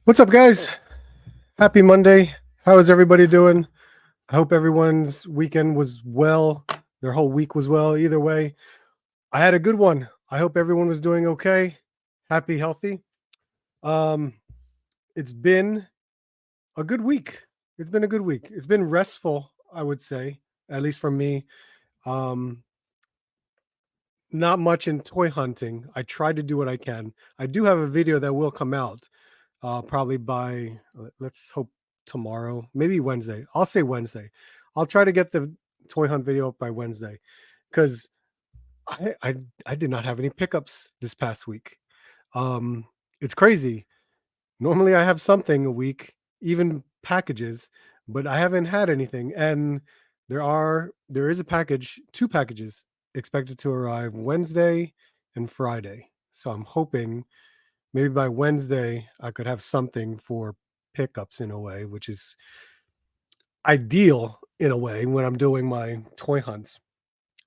What's up, guys? Happy Monday. How is everybody doing? I hope everyone's weekend was well. Their whole week was well. Either way, I had a good one. I hope everyone was doing okay, happy, healthy. Um, it's been a good week. It's been a good week. It's been restful, I would say, at least for me. Um, Not much in toy hunting. I try to do what I can. I do have a video that will come out probably by let's hope tomorrow, maybe Wednesday. I'll say Wednesday. I'll try to get the toy hunt video up by Wednesday because I, I I did not have any pickups this past week. Um, it's crazy. Normally I have something a week, even packages, but I haven't had anything. And there is a package, two packages expected to arrive Wednesday and Friday. So I'm hoping maybe by Wednesday I could have something for pickups in a way, which is ideal in a way when I'm doing my toy hunts.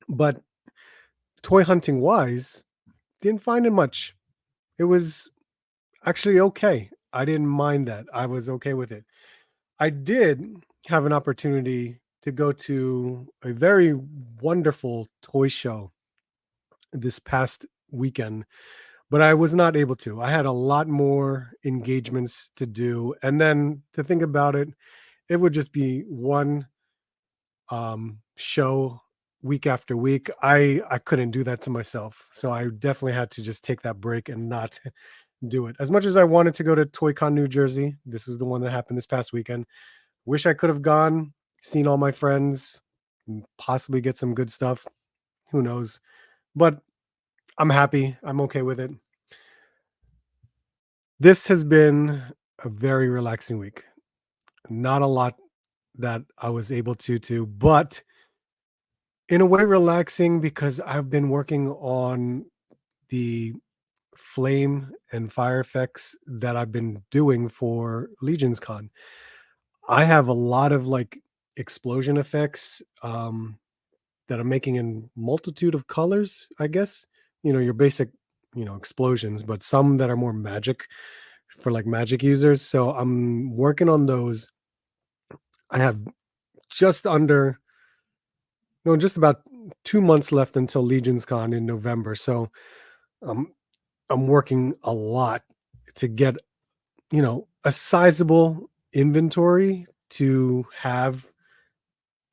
But toy hunting wise, didn't find it much. It was actually okay. I didn't mind that. I was okay with it. I did have an opportunity to go to a very wonderful toy show this past weekend, but I was not able to. I had a lot more engagements to do. And then to think about it, it would just be one show week after week. I couldn't do that to myself. So I definitely had to just take that break and not do it. As much as I wanted to go to ToyCon New Jersey, this is the one that happened this past weekend. Wish I could have gone, seen all my friends, possibly get some good stuff. Who knows? But I'm happy. I'm okay with it. This has been a very relaxing week. Not a lot that I was able but in a way relaxing because I've been working on the flame and fire effects that I've been doing for Legions Con. I have a lot of like explosion effects that I'm making in multitude of colors, I guess. Your basic, explosions, but some that are more magic for like magic users. So I'm working on those. I have just under no, just about 2 months left until Legions Con in November. So um I'm working a lot to get, a sizable inventory to have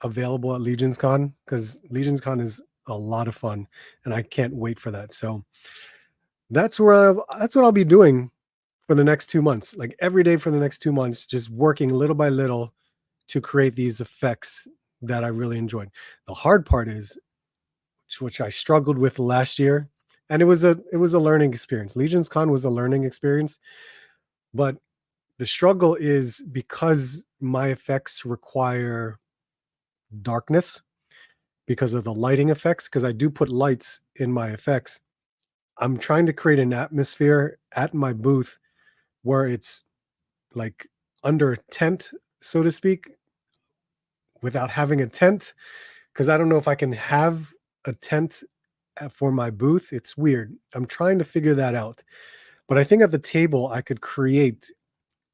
available at Legions Con because Legions Con is a lot of fun and I can't wait for that. So that's what I'll be doing for the next 2 months, like every day for the next 2 months, just working little by little to create these effects that I really enjoyed. The hard part is, which I struggled with last year, and it was a learning experience. Legions Con was a learning experience, but the struggle is because my effects require darkness because of the lighting effects, because I do put lights in my effects. I'm trying to create an atmosphere at my booth where it's like under a tent, so to speak, without having a tent. Because I don't know if I can have a tent for my booth. It's weird. I'm trying to figure that out. But I think at the table, I could create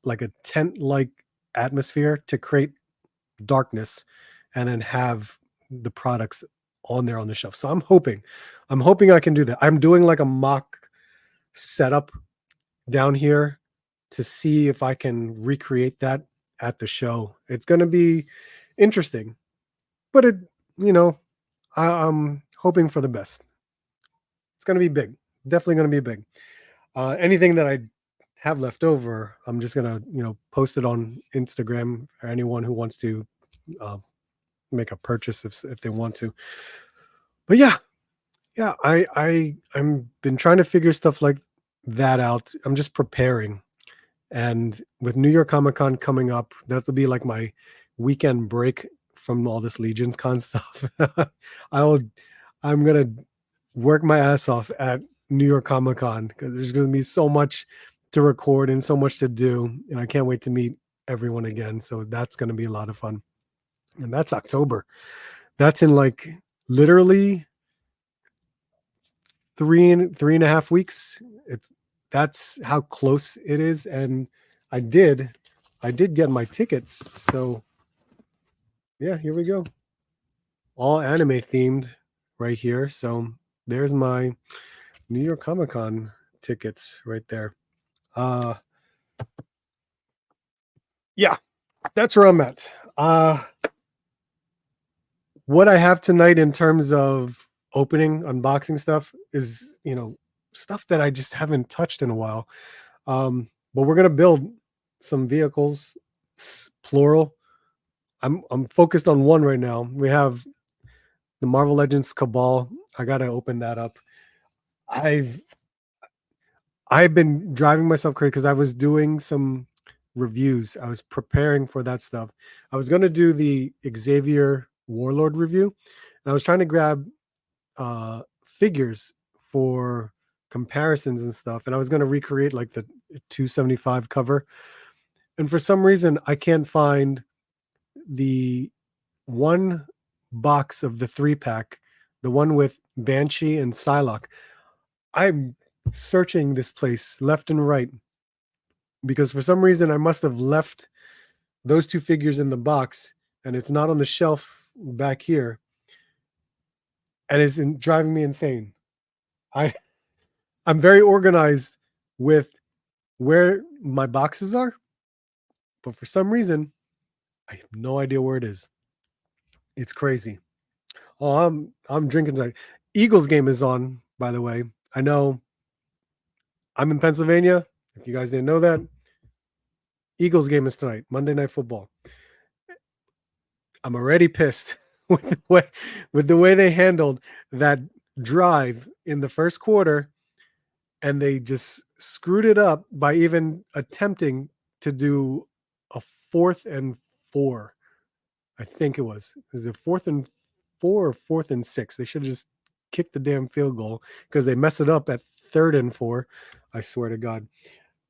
like a tent like atmosphere to create darkness and then have the products on there on the shelf. So I'm hoping I can do that. I'm doing like a mock setup down here to see if I can recreate that at the show. It's going to be interesting, but you know, I'm hoping for the best. It's going to be big. Definitely going to be big. Anything that I have left over, I'm just going to, post it on Instagram for anyone who wants to uh, make a purchase if they want to. But yeah, I'm been trying to figure stuff like that out. I'm just preparing. And with New York Comic Con coming up, that'll be like my weekend break from all this Legions Con stuff. I'll I'm gonna work my ass off at New York Comic Con because there's gonna be so much to record and so much to do, and I can't wait to meet everyone again. So that's gonna be a lot of fun. And that's October. That's in like literally three and a half weeks. It's That's how close it is, and I did get my tickets. So yeah, here we go. All anime themed right here. So there's my New York Comic Con tickets right there. Yeah, that's where I'm at. What I have tonight in terms of opening, unboxing stuff is, stuff that I just haven't touched in a while. But we're gonna build some vehicles, plural. I'm focused on one right now. We have the Marvel Legends Cabal. I gotta open that up. I've I've been driving myself crazy because I was doing some reviews. I was preparing for that stuff. I was gonna do the Xavier Warlord review, and I was trying to grab figures for comparisons and stuff. And I was gonna recreate like the 275 cover, and for some reason I can't find the one box of the 3-pack, the one with Banshee and Psylocke. I'm searching this place left and right because for some reason I must have left those two figures in the box and it's not on the shelf back here, and it's driving me insane. I I'm very organized with where my boxes are, but for some reason I have no idea where it is. It's crazy. Oh, I'm drinking tonight. Eagles game is on, by the way. I know I'm in Pennsylvania. If you guys didn't know that, Eagles game is tonight, Monday Night Football. I'm already pissed with the way they handled that drive in the first quarter, and they just screwed it up by even attempting to do a 4th and 4. I think it was. Is it 4th and 4 or 4th and 6? They should have just kicked the damn field goal because they mess it up at 3rd and 4. I swear to God.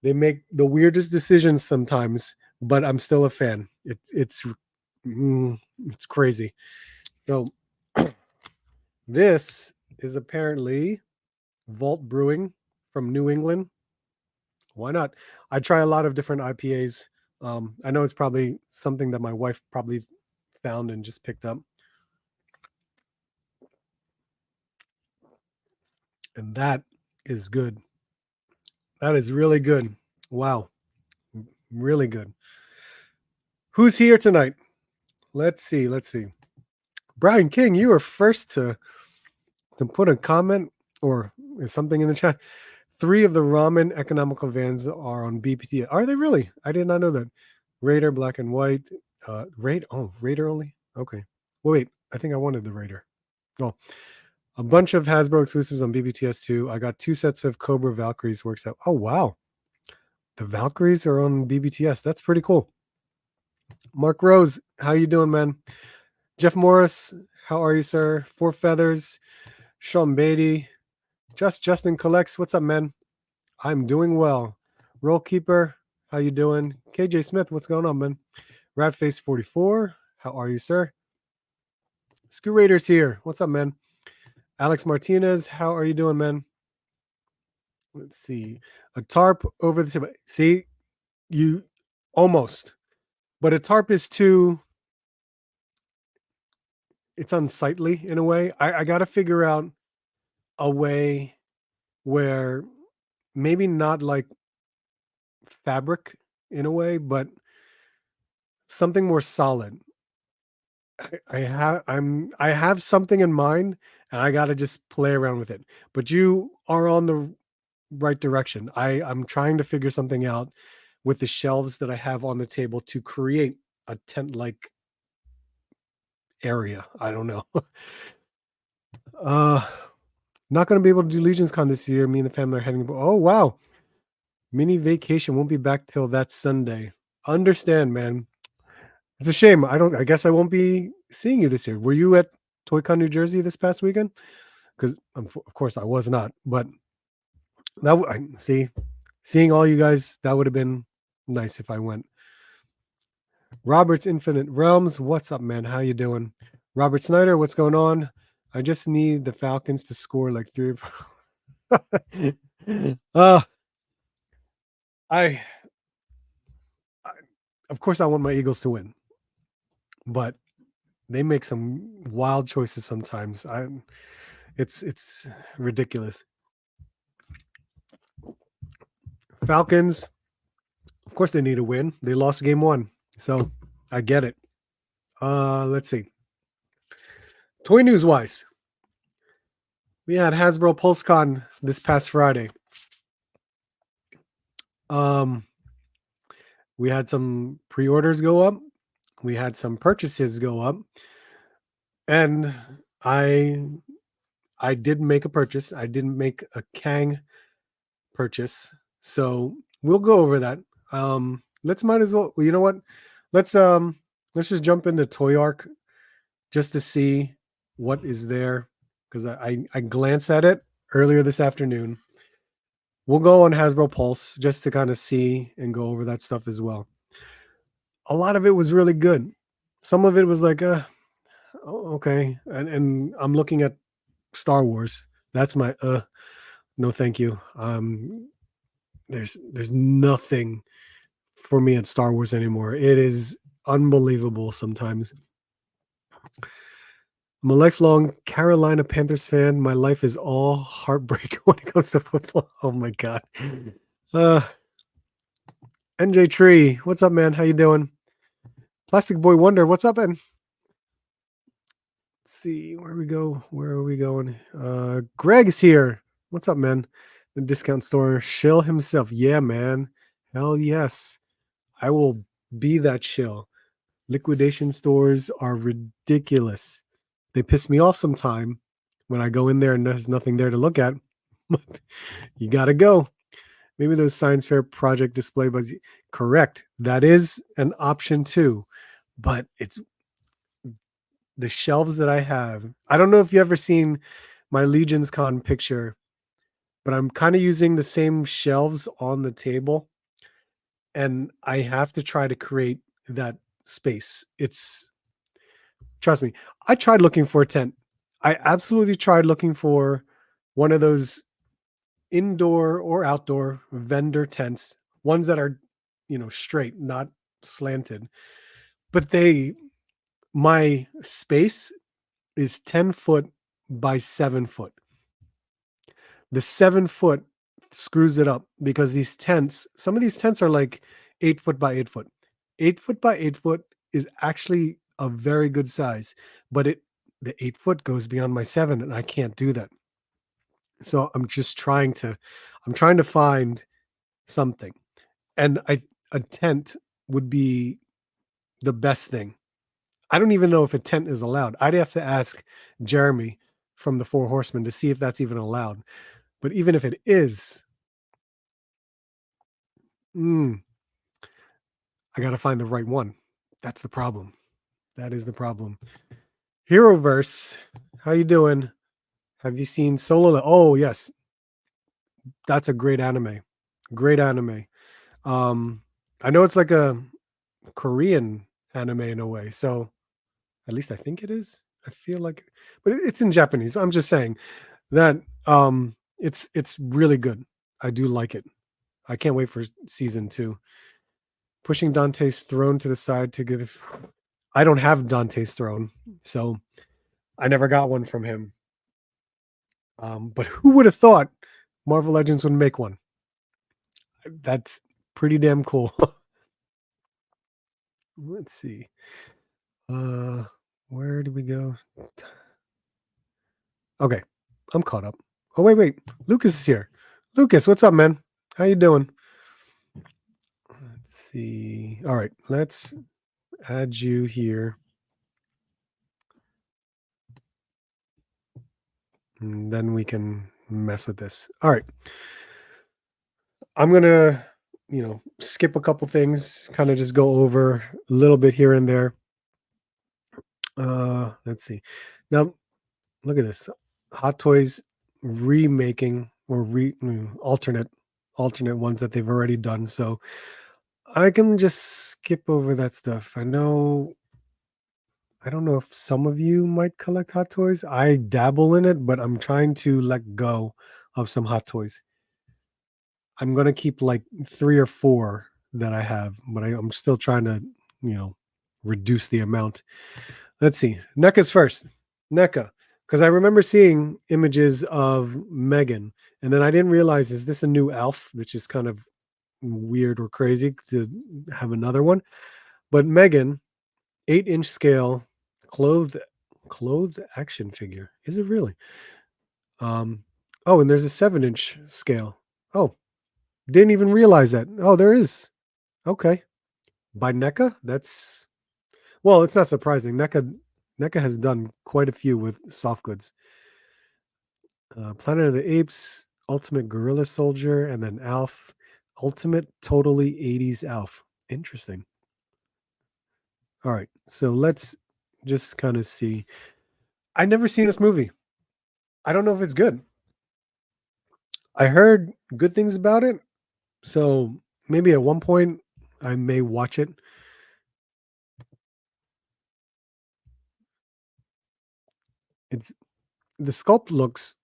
They make the weirdest decisions sometimes, but I'm still a fan. It's crazy. So this is apparently Vault Brewing from New England. Why not? I try a lot of different IPAs. I know it's probably something that my wife probably found and just picked up. And that is good. That is really good. Wow. Really good. Who's here tonight? Let's see. Brian King, you were first to put a comment or something in the chat. 3 of the ramen economical vans are on BPT. Are they really? I did not know that. Raider, black and white. Raider only? Okay. Well, wait. I think I wanted the Raider. Well, a bunch of Hasbro exclusives on BBTS too. I got 2 sets of Cobra Valkyries works out. Oh, wow. The Valkyries are on BBTS. That's pretty cool. Mark Rose, how you doing, man? Jeff Morris, how are you, sir? Four Feathers, Sean Beatty, Justin Collects. What's up, man? I'm doing well. Roll Keeper, how you doing? KJ Smith, what's going on, man? Ratface 44, how are you, sir? Scoot Raiders here. What's up, man? Alex Martinez, how are you doing, man? Let's see. A tarp over the tip. See, you almost. But a tarp is too, it's unsightly in a way. I got to figure out a way where maybe not like fabric in a way, but something more solid. I have something in mind and I got to just play around with it. But you are on the right direction. I'm trying to figure something out with the shelves that I have on the table to create a tent like area. I don't know. Not going to be able to do Legion's Con this year. Me and the family are heading. Oh wow, mini vacation. Won't be back till that Sunday. Understand, man. It's a shame. I guess I won't be seeing you this year. Were you at ToyCon New Jersey this past weekend? Because of course I was not. But that I see, seeing all you guys, that would have been nice if I went. Robert's Infinite Realms. What's up, man? How you doing? Robert Snyder, what's going on? I just need the Falcons to score like 3 or 4. I Of course, I want my Eagles to win, but they make some wild choices sometimes. It's ridiculous. Falcons, of course, they need a win. They lost game one, so I get it. Let's see. Toy news wise, we had Hasbro Pulse Con this past Friday. We had some pre-orders go up. We had some purchases go up, and I did make a purchase. I didn't make a Kang purchase, so we'll go over that. Let's might as well. You know what? Let's just jump into Toy Arc just to see what is there, because I glanced at it earlier this afternoon. We'll go on Hasbro Pulse just to kind of see and go over that stuff as well. A lot of it was really good. Some of it was like, okay. And I'm looking at Star Wars. That's my no thank you. There's nothing for me at Star Wars anymore. It is unbelievable sometimes. I'm a lifelong Carolina Panthers fan. My life is all heartbreak when it comes to football. Oh my god. NJ Tree, what's up, man? How you doing? Plastic Boy Wonder, what's up, man? Let's see where we go. Where are we going? Greg is here. What's up, man? The discount store shill himself. Yeah, man. Hell yes. I will be that shill. Liquidation stores are ridiculous. They piss me off sometime when I go in there and there's nothing there to look at. But you gotta go. Maybe those science fair project display buzz. Correct. That is an option too. But it's the shelves that I have. I don't know if you ever seen my Legions Con picture, but I'm kind of using the same shelves on the table, and I have to try to create that space. It's trust me, I tried looking for a tent. I absolutely tried looking for one of those indoor or outdoor vendor tents, ones that are, straight, not slanted. But my space is 10 foot by 7 foot. The 7 foot screws it up because some of these tents are like 8 foot by 8 foot. 8 foot by 8 foot is actually a very good size, but the 8 foot goes beyond my 7 and I can't do that. So I'm trying to find something. And a tent would be the best thing. I don't even know if a tent is allowed. I'd have to ask Jeremy from the Four Horsemen to see if that's even allowed. But even if it is, I got to find the right one. That's the problem. That is the problem. Heroverse, how you doing? Have you seen Solo? Oh yes, that's a great anime. Great anime. I know it's like a Korean anime in a way, so at least I think it is. I feel like, but it's in Japanese. I'm just saying that it's really good. I do like it. I can't wait for season 2. Pushing Dante's throne to the side to give. I don't have Dante's throne, so I never got one from him. But who would have thought Marvel Legends would make one? That's pretty damn cool. Let's see. Where did we go? Okay, I'm caught up. Oh wait. Lucas is here. Lucas, what's up, man? How you doing? Let's see. All right, let's add you here. And then we can mess with this. All right. I'm going to, skip a couple things, kind of just go over a little bit here and there. Let's see. Now, look at this. Hot Toys remaking or alternate ones that they've already done. So I can just skip over that stuff. I don't know if some of you might collect Hot Toys. I dabble in it, but I'm trying to let go of some Hot Toys. I'm going to keep like 3 or 4 that I have, but I'm still trying to, you know, reduce the amount. Let's see. NECA's first. NECA. Because I remember seeing images of Megan, and then I didn't realize, is this a new Alf, which is kind of weird or crazy to have another one. But Megan, 8-inch scale, clothed clothed action figure. Is it really? Um, oh, and there's a 7-inch scale. Oh, didn't even realize that. Oh, there is. Okay. By NECA? That's well, it's not surprising. NECA has done quite a few with soft goods. Planet of the Apes, Ultimate Gorilla Soldier, and then Alf, Ultimate Totally 80s Alf. Interesting. All right, so let's just kind of see. I never seen this movie. I don't know if it's good. I heard good things about it, so maybe at one point I may watch it. It's the sculpt looks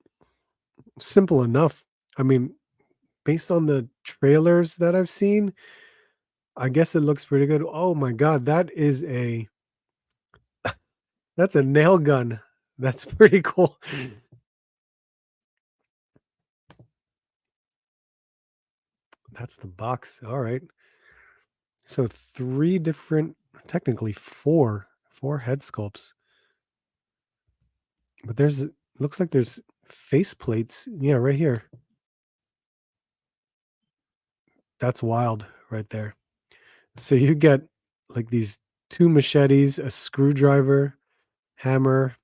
simple enough. I mean, based on the trailers that I've seen, I guess it looks pretty good. Oh my god, that's a nail gun. That's pretty cool. That's the box. All right. So three different, technically four head sculpts. But there's looks like there's face plates. Yeah, right here. That's wild right there. So you get like these two machetes, a screwdriver, hammer,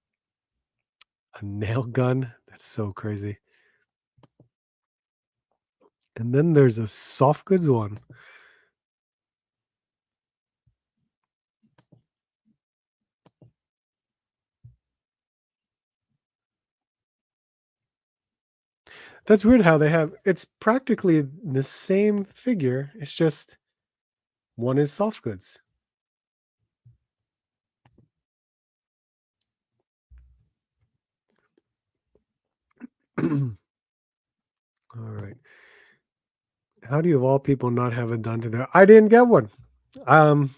a nail gun. That's so crazy. And then there's a soft goods one. That's weird how they have it's practically the same figure. It's just one is soft goods. All right. How do you of all people not have a Dante there? I didn't get one. Um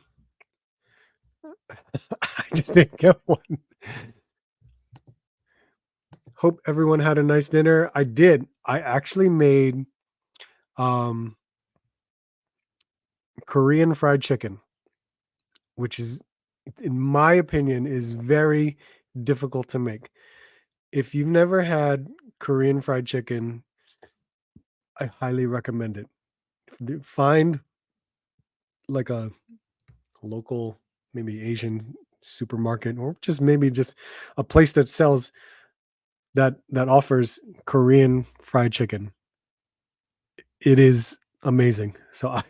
I just didn't get one. Hope everyone had a nice dinner. I did. I actually made um Korean fried chicken, which is in my opinion is very difficult to make. If you've never had Korean fried chicken, I highly recommend it. Find like a local, maybe Asian supermarket, or just maybe just a place that sells that offers Korean fried chicken. It is amazing. So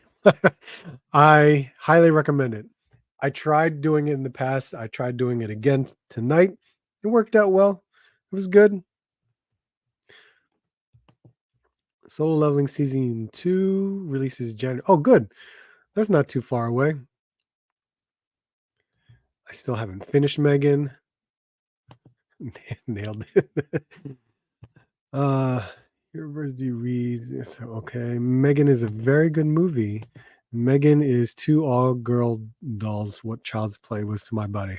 I highly recommend it. I tried doing it in the past. I tried doing it again tonight. It worked out well. It was good. Solo Leveling Season 2 releases January. Oh, good. That's not too far away. I still haven't finished Megan. Nailed it. uh, your words do you read? Okay. Megan is a very good movie. Megan is two all-girl dolls. What child's play was to my body.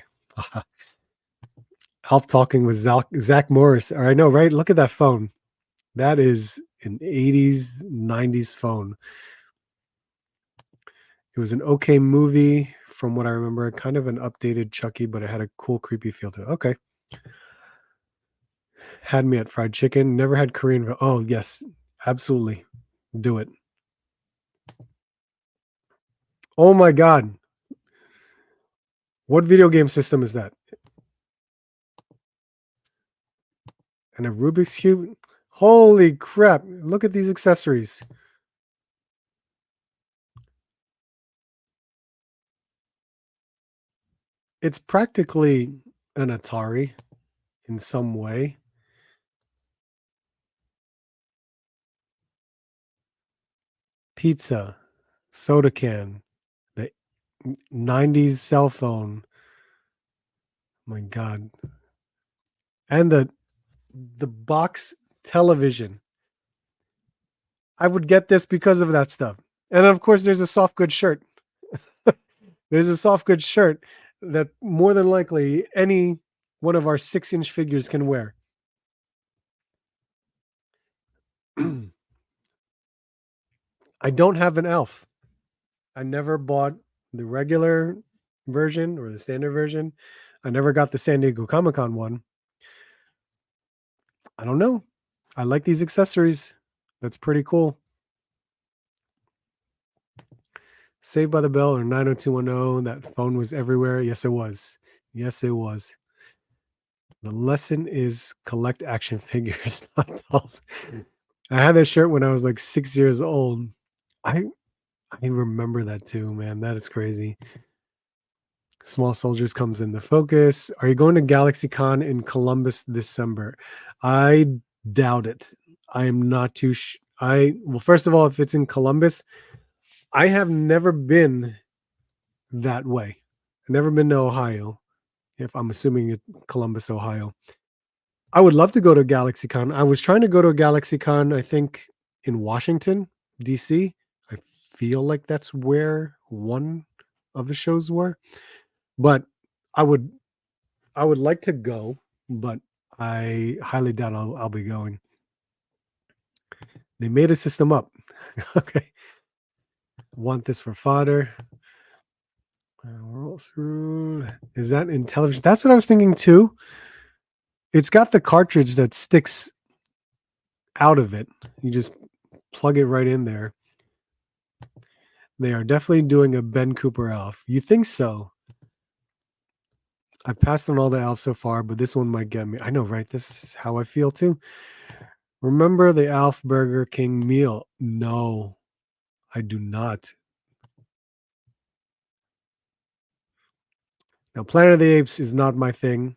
Help talking with Zach Morris. I know, right? Look at that phone. That is an 80s, 90s phone. It was an okay movie from what I remember. Kind of an updated Chucky, but it had a cool, creepy feel to it. Okay. Had me at fried chicken. Never had Korean. Oh, yes. Absolutely. Do it. Oh my God. What video game system is that? And a Rubik's Cube? Holy crap. Look at these accessories. It's practically an Atari in some way. Pizza, soda can, the 90s cell phone. My God. And the box television. I would get this because of that stuff. And of course, there's a soft goods shirt. There's a soft goods shirt that more than likely any one of our 6-inch figures can wear. I don't have an elf. I never bought the regular version or the standard version. I never got the San Diego Comic-Con one. I don't know. I like these accessories. That's pretty cool. Saved by the Bell or 90210. That phone was everywhere. Yes, it was. Yes, it was. The lesson is collect action figures, not dolls. I had that shirt when I was like 6 years old. I I remember that too, man. That is crazy. Small Soldiers comes into focus. Are you going to GalaxyCon in Columbus this December? I doubt it. I am not too. Well, first of all, if it's in Columbus, I have never been that way. I've never been to Ohio. If I'm assuming it's Columbus, Ohio, I would love to go to GalaxyCon. I was trying to go to a GalaxyCon, I think, in Washington, D.C. I feel like that's where one of the shows were. But I would I would like to go, but I highly doubt I'll be going. They made a system up. Okay. Want this for fodder. Roll through. Is that in television? That's what I was thinking too. It's got the cartridge that sticks out of it. You just plug it right in there. They are definitely doing a Ben Cooper elf. You think so? I've passed on all the elves so far, but this one might get me. I know, right? This is how I feel too. Remember the Alf Burger King meal? No, I do not. Now, Planet of the Apes is not my thing.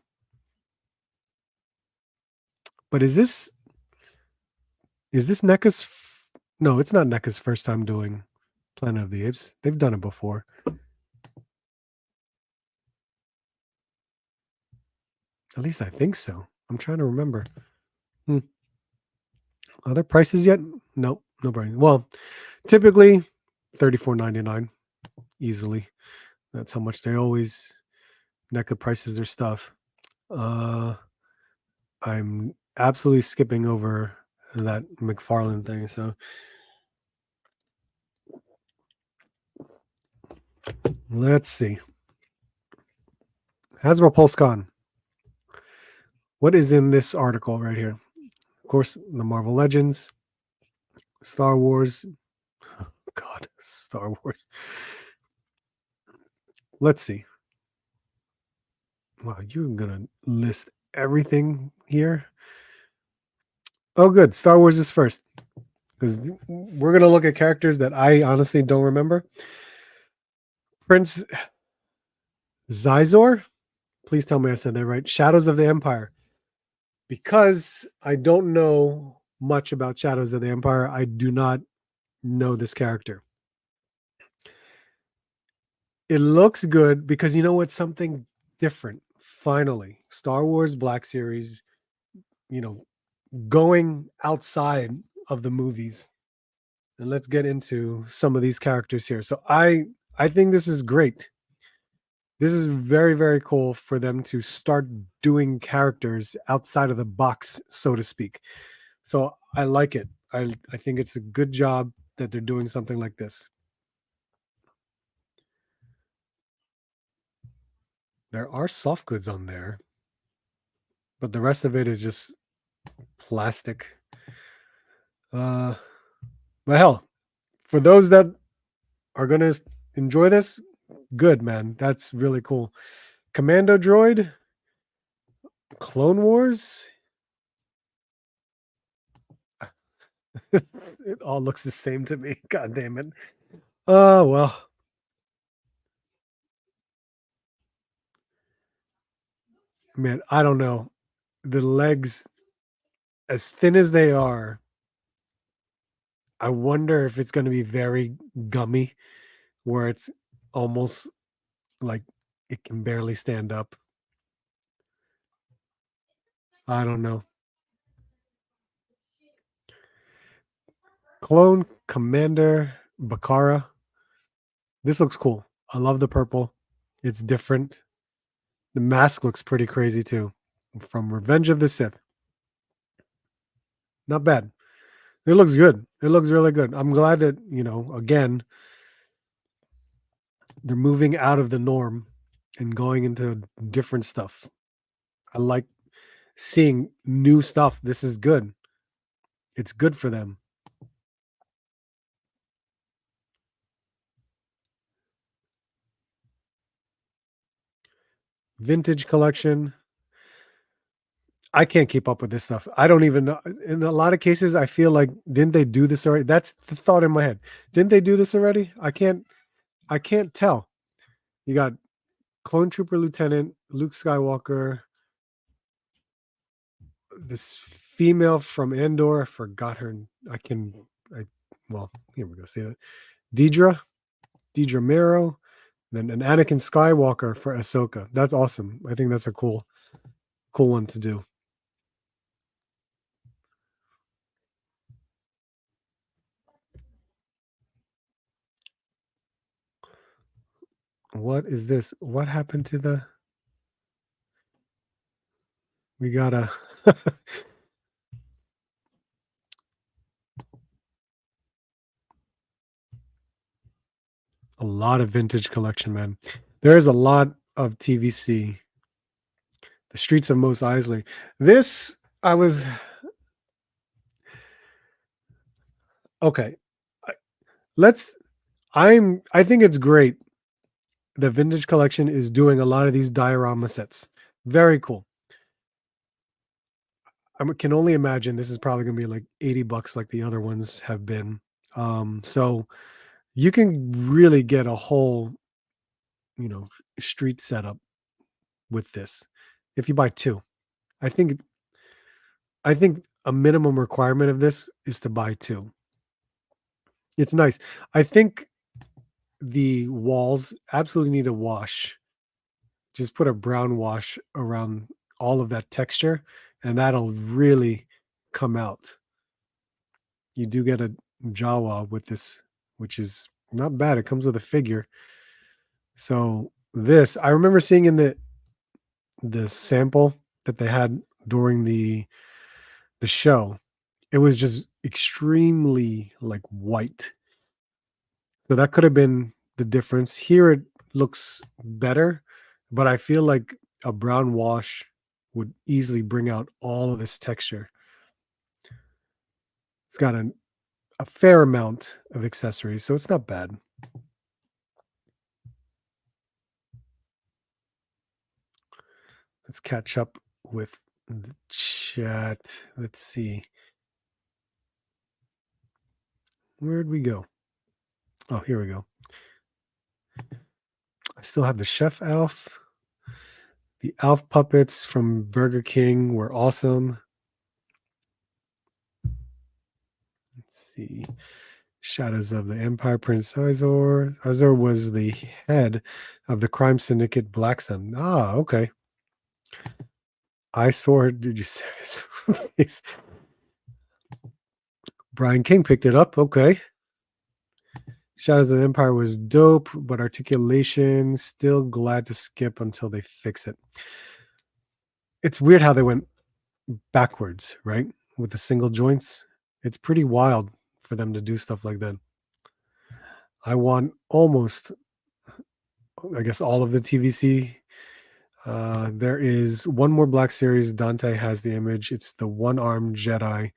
But is this NECA's? No, it's not NECA's first time doing Planet of the Apes. They've done it before. At least I think so. I'm trying to remember. Are there prices yet? Nope, no price. Well, typically $34.99 easily. That's how much they always NECA prices their stuff. I'm absolutely skipping over that McFarlane thing. So let's see. Hasbro Pulse Con. What is in this article right here? Of course, the Marvel Legends, Star Wars. Oh, God, Star Wars. Let's see. Wow, you're gonna list everything here. Oh, good. Star Wars is first because we're gonna look at characters that I honestly don't remember. Prince Zizor. Please tell me I said that right. Shadows of the Empire. Because I don't know much about Shadows of the Empire, I do not know this character. It looks good because you know what? Something different. Finally, Star Wars Black Series, you know, going outside of the movies. And let's get into some of these characters here. So I think this is great. This is very, very cool for them to start doing characters outside of the box, so to speak. So I like it. I think it's a good job that they're doing something like this. There are soft goods on there, but the rest of it is just plastic. Uh, but hell, for those that are gonna enjoy this, good man. That's really cool. Commando Droid, Clone Wars. It all looks the same to me. God damn it. Oh well, man. I don't know. The legs, as thin as they are, I wonder if it's going to be very gummy, where it's almost like it can barely stand up. I don't know. Clone Commander. Bakara. This looks cool. I love the purple. It's different. The mask looks pretty crazy too. From Revenge of the Sith. Not bad. It looks good. It looks really good. I'm glad that, again, they're moving out of the norm and going into different stuff. I like seeing new stuff. This is good. It's good for them. Vintage collection. I can't keep up with this stuff. I don't even know. In a lot of cases, I feel like, didn't they do this already? That's the thought in my head. Didn't they do this already? I can't tell. You got Clone Trooper Lieutenant, Luke Skywalker, this female from Andor. I forgot her. Well, here we go. See that? Deidre Mero, then an Anakin Skywalker for Ahsoka. That's awesome. I think that's a cool one to do. What is this? What happened to the? We got a. A lot of vintage collection, man. There is a lot of TVC. The Streets of Mos Eisley. This I was okay. I- Let's. I think it's great that Vintage Collection is doing a lot of these diorama sets. Very cool. Can only imagine this is probably going to be like $80 like the other ones have been. So you can really get a whole, you know, street setup with this if you buy two. I think I think a minimum requirement of this is to buy two. It's nice. I think the walls absolutely need a wash. Just put a brown wash around all of that texture, and that'll really come out. You do get a Jawa with this, which is not bad. It comes with a figure. So this, I remember seeing in the sample that they had during the show. It was just extremely like white. So that could have been the difference. Here it looks better, but I feel like a brown wash would easily bring out all of this texture. It's got a fair amount of accessories, so it's not bad. Let's catch up with the chat. Let's see. Where'd we go? Oh, here we go. I still have the Chef Elf. The Elf puppets from Burger King were awesome. Let's see. Shadows of the Empire, Prince Azor. Azor was the head of the crime syndicate Black Sun. Ah, okay. Eyesore, did you say? Brian King picked it up. Okay. Shadows of the Empire was dope, but articulation, still glad to skip until they fix it. It's weird how they went backwards, right? With the single joints. It's pretty wild for them to do stuff like that. I want almost, I guess, all of the TVC. There is one more Black Series. Dante has the image. It's the one-armed Jedi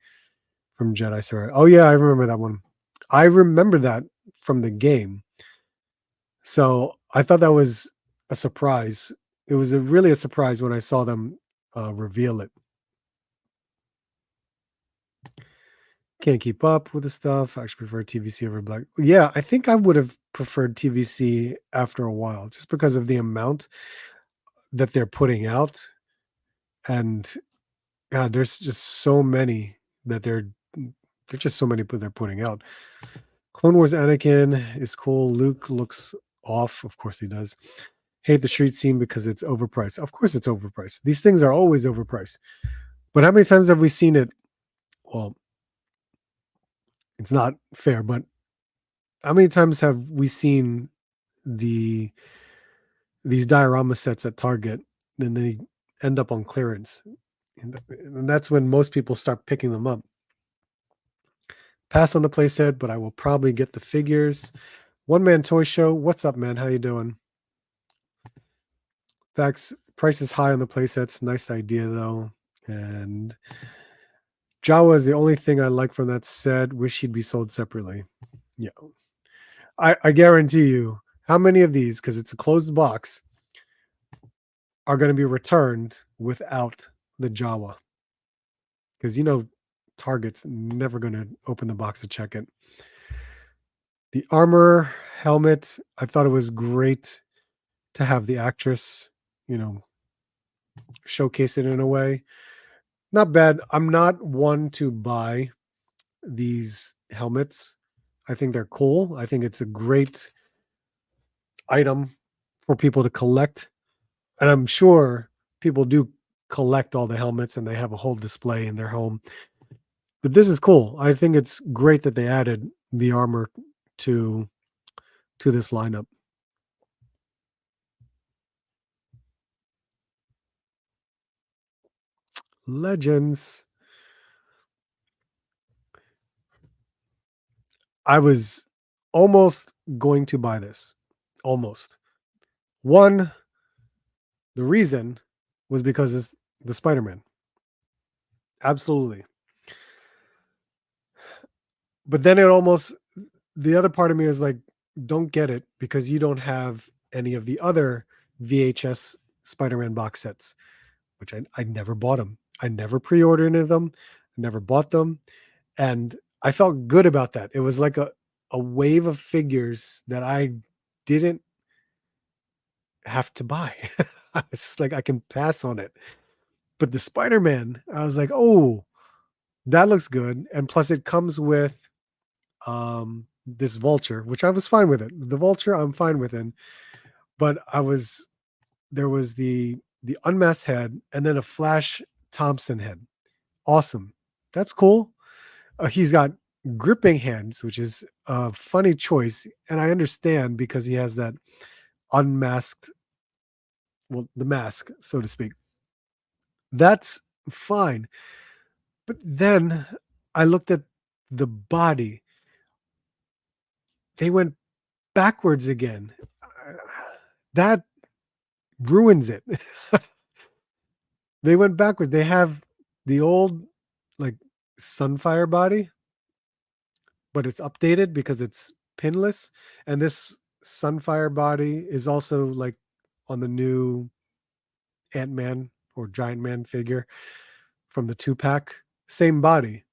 from Jedi Survivor. Oh yeah, I remember that one. I remember that from the game. So I thought that was a surprise. It was really a surprise when I saw them reveal it. Can't keep up with the stuff. I actually prefer TVC over Black. Yeah, I think I would have preferred TVC after a while, just because of the amount that they're putting out. And God, there's just so many that there's just so many they're putting out. Clone Wars Anakin is cool. Luke looks off. Of course he does. Hate the street scene because it's overpriced. Of course it's overpriced. These things are always overpriced. But how many times have we seen it? Well, it's not fair, but How many times have we seen the these diorama sets at Target, and they end up on clearance, and that's when most people start picking them up. Pass on the playset, but I will probably get the figures. One Man Toy Show, what's up, man? How you doing? Facts, price is high on the playsets. Nice idea though. And Jawa is the only thing I like from that set. Wish he'd be sold separately. Yeah, I guarantee you, how many of these, because it's a closed box, are going to be returned without the Jawa? Because Target's never going to open the box to check it. The armor helmet, I thought it was great to have the actress, you know, showcase it in a way. Not bad. I'm not one to buy these helmets. I think they're cool. I think it's a great item for people to collect. And I'm sure people do collect all the helmets and they have a whole display in their home. But this is cool. I think it's great that they added the armor to this lineup. Legends. I was almost going to buy this. Almost. One, the reason was because it's the Spider-Man. Absolutely. But then the other part of me is like, don't get it because you don't have any of the other VHS Spider-Man box sets, which I never bought them. I never pre-ordered any of them. I never bought them. And I felt good about that. It was like a wave of figures that I didn't have to buy. It's like I can pass on it. But the Spider-Man, I was like, oh, that looks good. And plus it comes with this vulture, which I was fine with it. The vulture, I'm fine with it. But there was the unmasked head and then a Flash Thompson head. Awesome. That's cool. He's got gripping hands, which is a funny choice. And I understand because he has that unmasked, well, the mask, so to speak. That's fine. But then I looked at the body. They went backwards again. That ruins it. They went backward. They have the old, like, Sunfire body, but it's updated because it's pinless. And this Sunfire body is also like on the new Ant-Man or Giant Man figure from the 2-pack. Same body.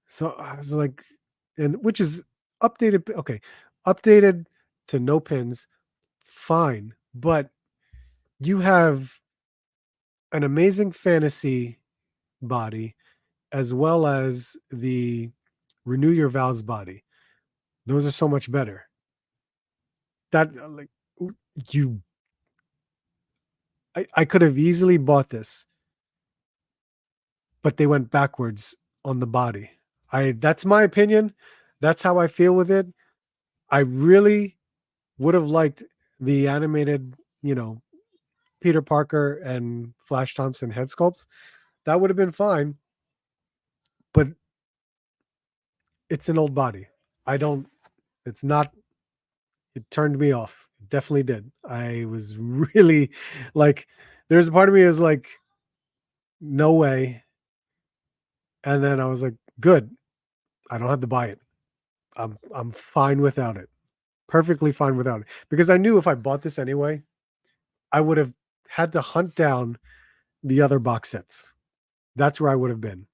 So I was like, and which is updated. Okay, updated to no pins, fine. But you have an amazing fantasy body as well as the renew your vows body. Those are so much better. That like you I could have easily bought this, but they went backwards on the body. I That's my opinion. That's how I feel with it. I really would have liked the animated, Peter Parker and Flash Thompson head sculpts. That would have been fine, but it's an old body. I don't it's not It turned me off. It definitely did. I was really like, there's a part of me is like, no way. And then I was like, good. I don't have to buy it. I'm fine without it. Perfectly fine without it. Because I knew if I bought this anyway, I would have had to hunt down the other box sets. That's where I would have been.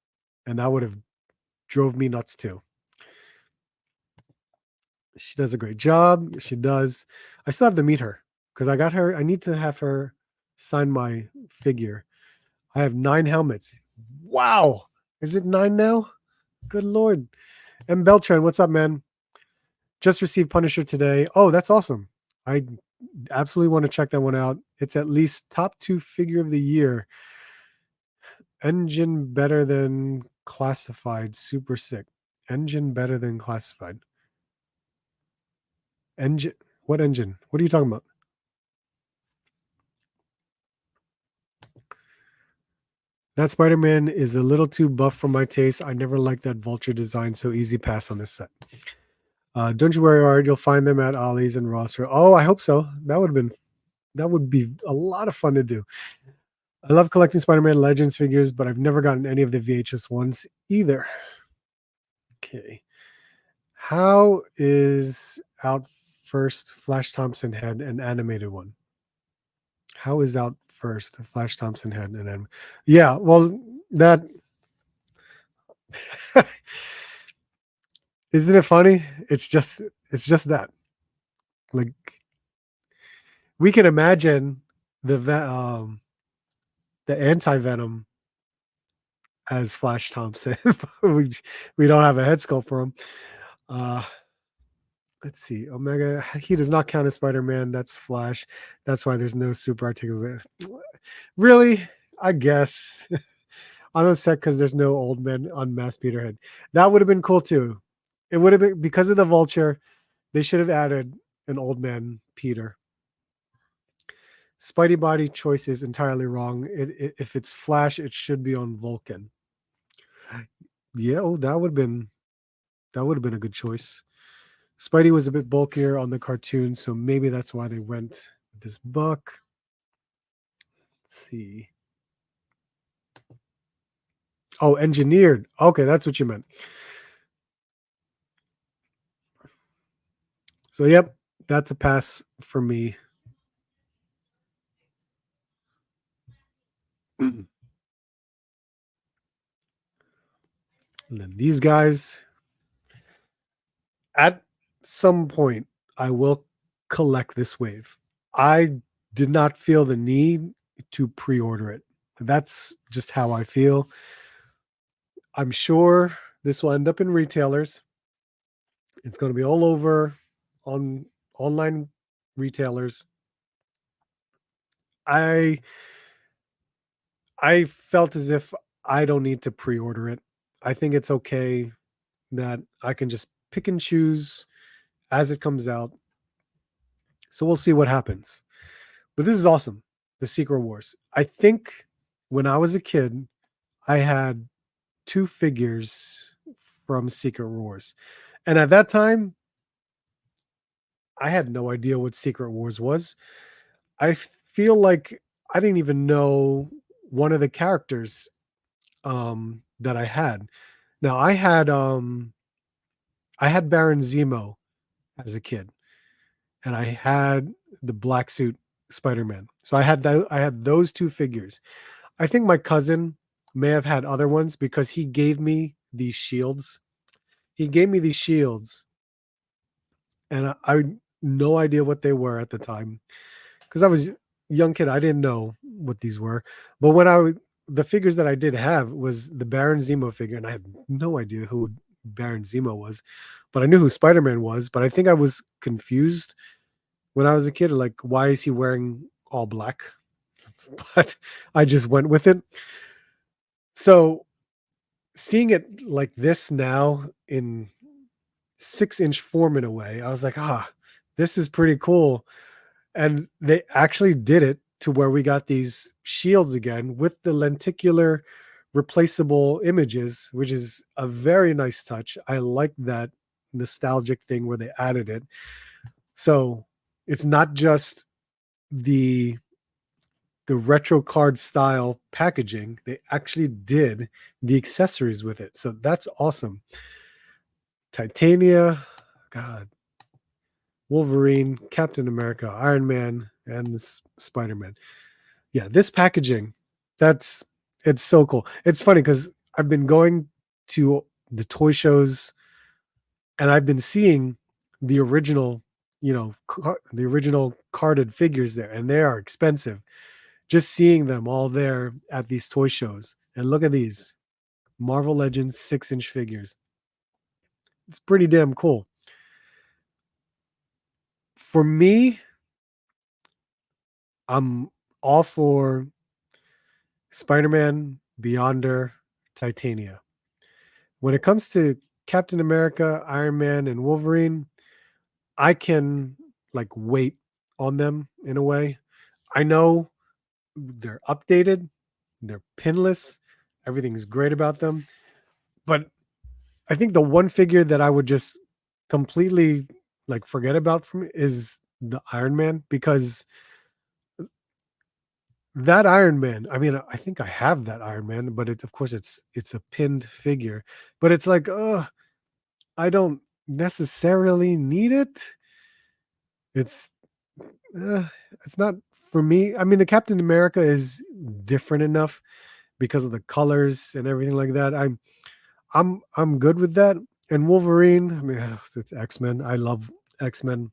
And that would have drove me nuts too. She does a great job. She does. I still have to meet her because I need to have her sign my figure. I have 9 helmets. Wow. Is it 9 now? Good Lord. M. Beltran, what's up, man? Just received Punisher today. Oh, that's awesome. I absolutely want to check that one out. It's at least top 2 figure of the year. Engine better than classified. Super sick. Engine better than classified. Engine? What engine? What are you talking about? That Spider-Man is a little too buff for my taste. I never liked that Vulture design, so easy pass on this set. Don't you worry, Art. You'll find them at Ollie's and Ross. Oh, I hope so. That would be a lot of fun to do. I love collecting Spider-Man Legends figures, but I've never gotten any of the VHS ones either. Okay. How is out first Flash Thompson had an animated one? How is out first Flash Thompson had an animated? Yeah, well, that isn't it funny? It's just that. Like we can imagine the anti-venom as Flash Thompson. we don't have a head sculpt for him. Uh let's see. Omega, he does not count as Spider-Man. That's Flash. That's why there's no super articulate. Really? I guess. I'm upset because there's no old man unmasked Peterhead. That would have been cool too. It would have been because of the Vulture. They should have added an old man Peter. Spidey body choice is entirely wrong. If it's Flash, it should be on Vulcan. Yeah, oh, that would have been a good choice. Spidey was a bit bulkier on the cartoon, so maybe that's why they went with this book. Let's see. Oh, engineered. Okay, that's what you meant. So, yep, that's a pass for me. And then these guys, at some point, I will collect this wave. I did not feel the need to pre-order it. That's just how I feel. I'm sure this will end up in retailers. It's going to be all over on online retailers. I I felt as if I don't need to pre-order it. I think it's okay that I can just pick and choose as it comes out. So we'll see what happens. But this is awesome. The Secret Wars. I think when I was a kid, I had two figures from Secret Wars. And at that time, I had no idea what Secret Wars was. I feel like I didn't even know one of the characters that I had. Now I had Baron Zemo as a kid, and I had the black suit Spider-Man. So I had those two figures. I think my cousin may have had other ones because he gave me these shields. He gave me these shields, and I had no idea what they were at the time because I was a young kid. I didn't know what these were. But the figures that I did have was the Baron Zemo figure, and I had no idea who Baron Zemo was, but I knew who Spider-Man was. But I think I was confused when I was a kid, like why is he wearing all black? But I just went with it. So seeing it like this now in 6-inch form in a way, I was like, this is pretty cool. And they actually did it to where we got these shields again with the lenticular replaceable images, which is a very nice touch. I like that nostalgic thing where they added it. So it's not just the retro card style packaging, they actually did the accessories with it. So that's awesome. Titania, God, Wolverine, Captain America, Iron Man, and Spider-Man. Yeah, this packaging, that's it's so cool. It's funny because I've been going to the toy shows and I've been seeing the original, the original carded figures there, and they are expensive. Just seeing them all there at these toy shows. And look at these Marvel Legends 6-inch figures. It's pretty damn cool. For me, I'm all for Spider-Man, Beyonder, Titania. When it comes to Captain America, Iron Man, and Wolverine, I can like wait on them in a way. I know they're updated, they're pinless, everything's great about them. But I think the one figure that I would just completely like forget about from is the Iron Man, because that Iron Man, I mean, I think I have that Iron Man, but it's of course it's a pinned figure. But it's like, I don't necessarily need it. It's uh, it's not for me. I mean, the Captain America is different enough because of the colors and everything like that. I'm good with that. And Wolverine, I mean, it's X-Men. I love X-Men.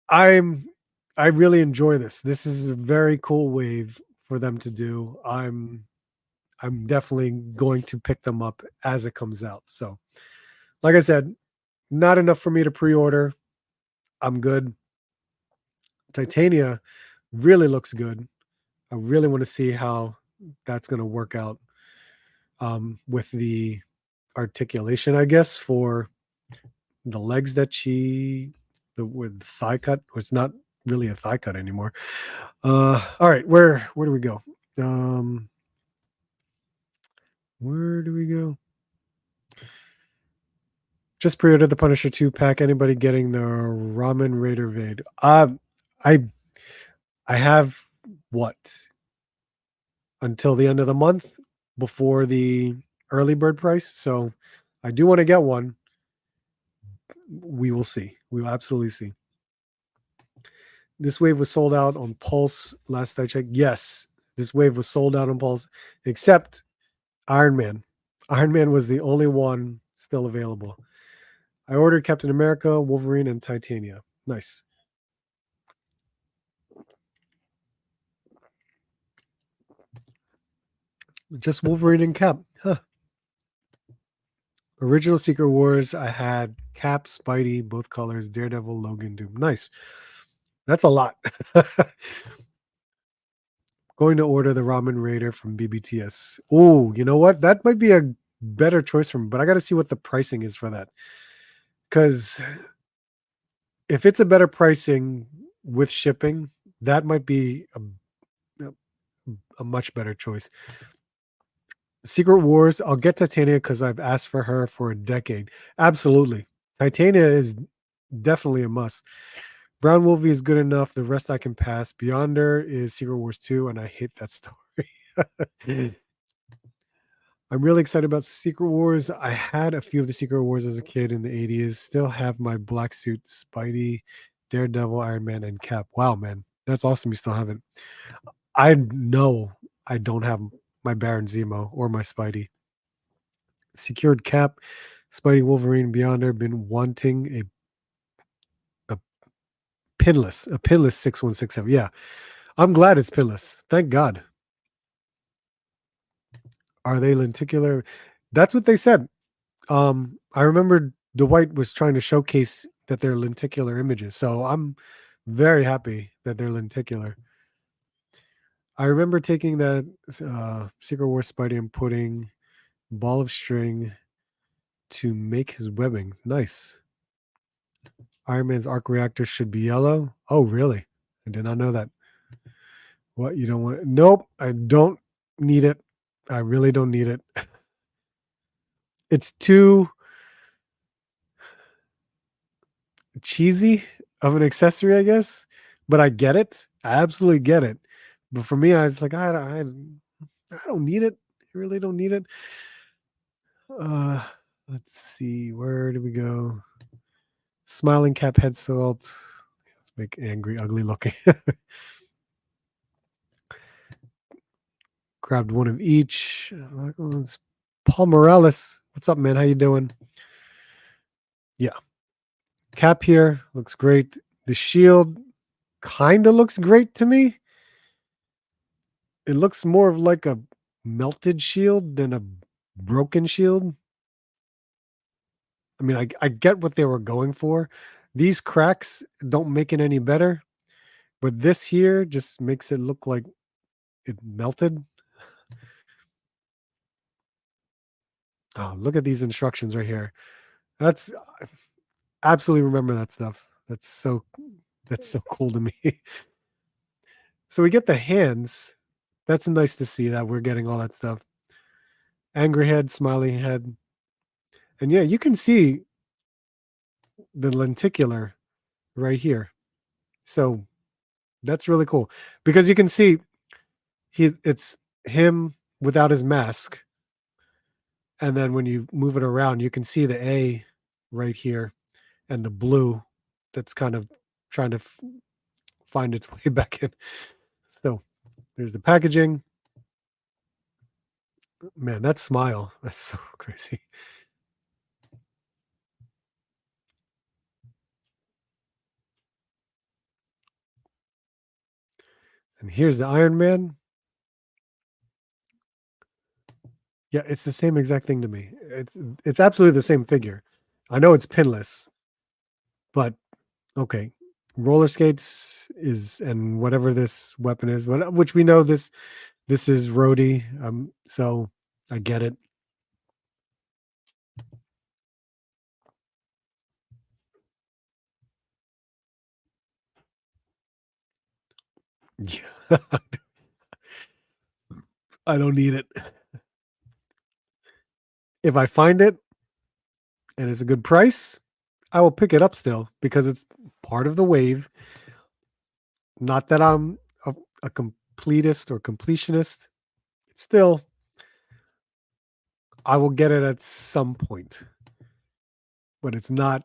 I'm I really enjoy this. This is a very cool wave for them to do. I'm definitely going to pick them up as it comes out. So, like I said, not enough for me to pre-order. I'm good. Titania really looks good. I really want to see how that's going to work out with the articulation, I guess, for the legs that with the thigh cut. It's not really a thigh cut anymore. All right, where do we go? Um, where do we go? Just pre-ordered the Punisher 2 pack. Anybody getting the Ramen Raider Vade? I I have what until the end of the month before the early bird price. So I do want to get one. We will see. We will absolutely see. This wave was sold out on Pulse last I checked. Yes, this wave was sold out on Pulse, except Iron Man. Iron Man was the only one still available. I ordered Captain America, Wolverine, and Titania. Nice. Just Wolverine and Cap. Huh. Original Secret Wars, I had Cap, Spidey, both colors, Daredevil, Logan, Doom. Nice. That's a lot. Going to order the Ramen Raider from BBTS. Oh, you know what? That might be a better choice for me, but I got to see what the pricing is for that. Because if it's a better pricing with shipping, that might be a much better choice. Secret Wars, I'll get Titania because I've asked for her for a decade. Absolutely. Titania is definitely a must. Brown Wolvie is good enough. The rest I can pass. Beyonder is Secret Wars 2, and I hate that story. I'm really excited about Secret Wars. I had a few of the Secret Wars as a kid in the 80s. Still have my black suit, Spidey, Daredevil, Iron Man, and Cap. Wow, man. That's awesome. You still have it. I know I don't have my Baron Zemo or my Spidey. Secured Cap, Spidey, Wolverine, Beyonder. Been wanting a pinless 6167. Yeah, I'm glad it's pinless. Thank God. Are they lenticular? That's what they said. I remember Dwight was trying to showcase that they're lenticular images, so I'm very happy that they're lenticular. I remember taking that Secret War Spidey and putting ball of string to make his webbing. Nice. Iron Man's arc reactor should be yellow. Oh, really? I did not know that. What, you don't want? Nope, I don't need it. I really don't need it. It's too cheesy of an accessory, I guess. But I get it. I absolutely get it. But for me, I was like, I don't need it. I really don't need it. Uh, let's see. Where do we go? Smiling Cap head sculpt. Let's make angry, ugly looking. Grabbed one of each. It's Paul Morales. What's up, man? How you doing? Yeah. Cap here looks great. The shield kind of looks great to me. It looks more of like a melted shield than a broken shield. I mean, I get what they were going for. These cracks don't make it any better, but this here just makes it look like it melted. Oh, look at these instructions right here. That's absolutely remember that stuff. That's so cool to me. So we get the hands. That's nice to see that we're getting all that stuff. Angry head, smiley head. And yeah, you can see the lenticular right here. So that's really cool because you can see it's him without his mask. And then when you move it around, you can see the A right here and the blue that's kind of trying to find its way back in. So there's the packaging. Man, that smile, that's so crazy. And here's the Iron Man. Yeah, it's the same exact thing to me. It's absolutely the same figure. I know it's pinless, but okay. Roller skates is and whatever this weapon is, which we know this is Rhodey. So I get it. Yeah. I don't need it. If I find it and it's a good price, I will pick it up still because it's part of the wave. Not that I'm a completist or completionist. Still, I will get it at some point, but it's not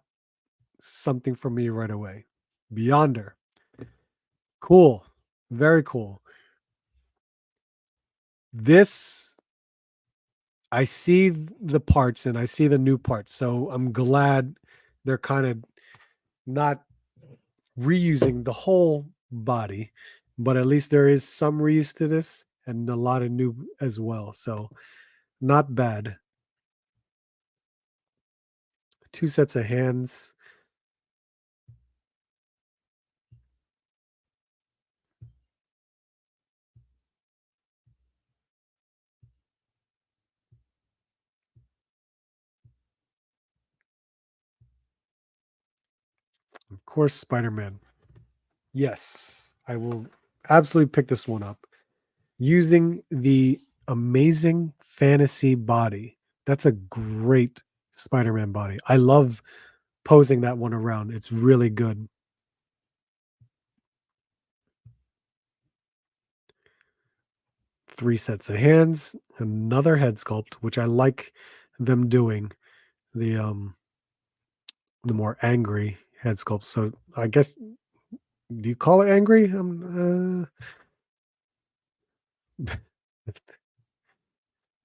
something for me right away. Beyonder. Cool. Very cool. This, I see the parts and I see the new parts. So I'm glad they're kind of not reusing the whole body, but at least there is some reuse to this and a lot of new as well. So not bad. Two sets of hands. Of course, Spider Man. Yes, I will absolutely pick this one up using the amazing fantasy body. That's a great Spider Man body. I love posing that one around. It's really good. Three sets of hands, another head sculpt, which I like them doing the the more angry head sculpt. So I guess do you call it angry?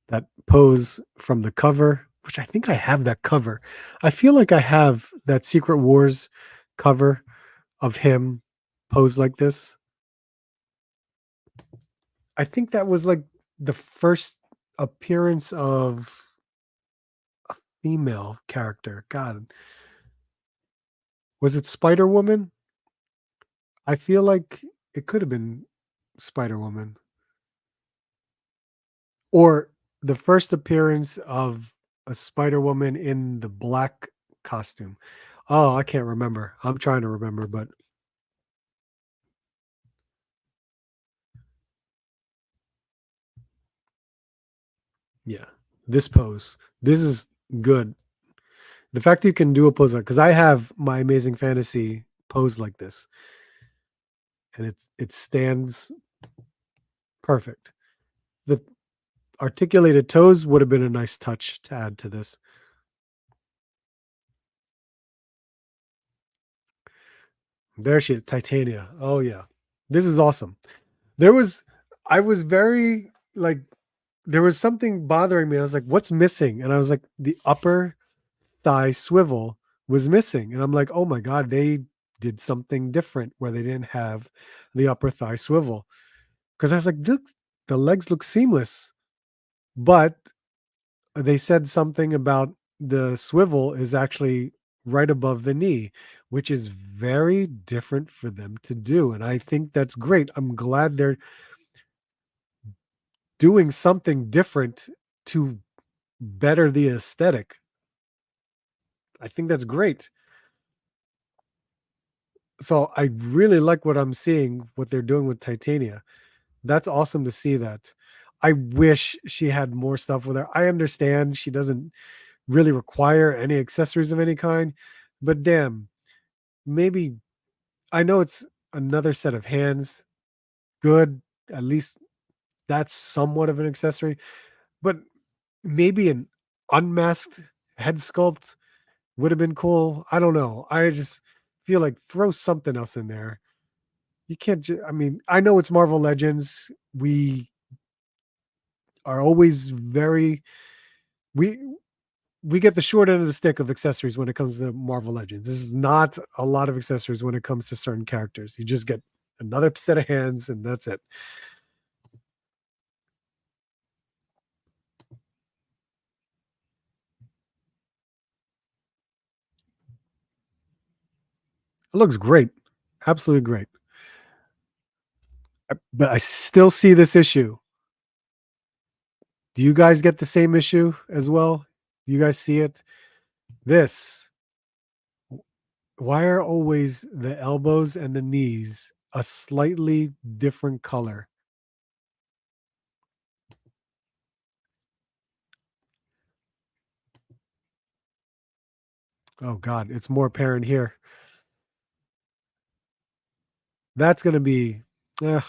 That pose from the cover, which I think I have that cover. I feel like I have that Secret Wars cover of him posed like this. I think that was like the first appearance of female character. God, was it Spider Woman? I feel like it could have been Spider Woman or the first appearance of a Spider Woman in the black costume. Oh, I can't remember. I'm trying to remember, but yeah, this pose. This is good. The fact you can do a pose like because I have my Amazing Fantasy pose like this, and it stands perfect. The articulated toes would have been a nice touch to add to this. There she is, Titania. Oh yeah, this is awesome. There was, I was very like, there was something bothering me. I was like, what's missing? And I was like, the upper thigh swivel was missing. And I'm like, oh my God, they did something different where they didn't have the upper thigh swivel. Because I was like, look, the legs look seamless. But they said something about the swivel is actually right above the knee, which is very different for them to do. And I think that's great. I'm glad they're doing something different to better the aesthetic. I think that's great. So I really like what I'm seeing, what they're doing with Titania. That's awesome to see that. I wish she had more stuff with her. I understand she doesn't really require any accessories of any kind, but damn, maybe I know it's another set of hands. Good. At least that's somewhat of an accessory, but maybe an unmasked head sculpt would have been cool. I don't know. I just feel like throw something else in there. You can't I mean, I know it's Marvel Legends. We are always very we we get the short end of the stick of accessories when it comes to Marvel Legends. This is not a lot of accessories when it comes to certain characters. You just get another set of hands and that's it. It looks great. Absolutely great. But I still see this issue. Do you guys get the same issue as well? Do you guys see it? This. Why are always the elbows and the knees a slightly different color? Oh God, it's more apparent here. That's gonna be uh,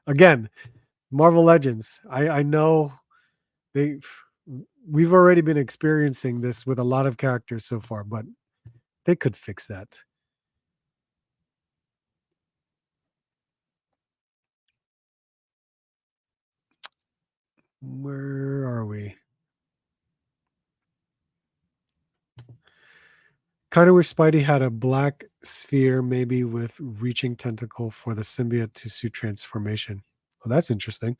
again, Marvel Legends. I know they we've already been experiencing this with a lot of characters so far, but they could fix that. Where are we? Kind of wish Spidey had a black sphere, maybe with reaching tentacle for the symbiote to suit transformation. Well, that's interesting.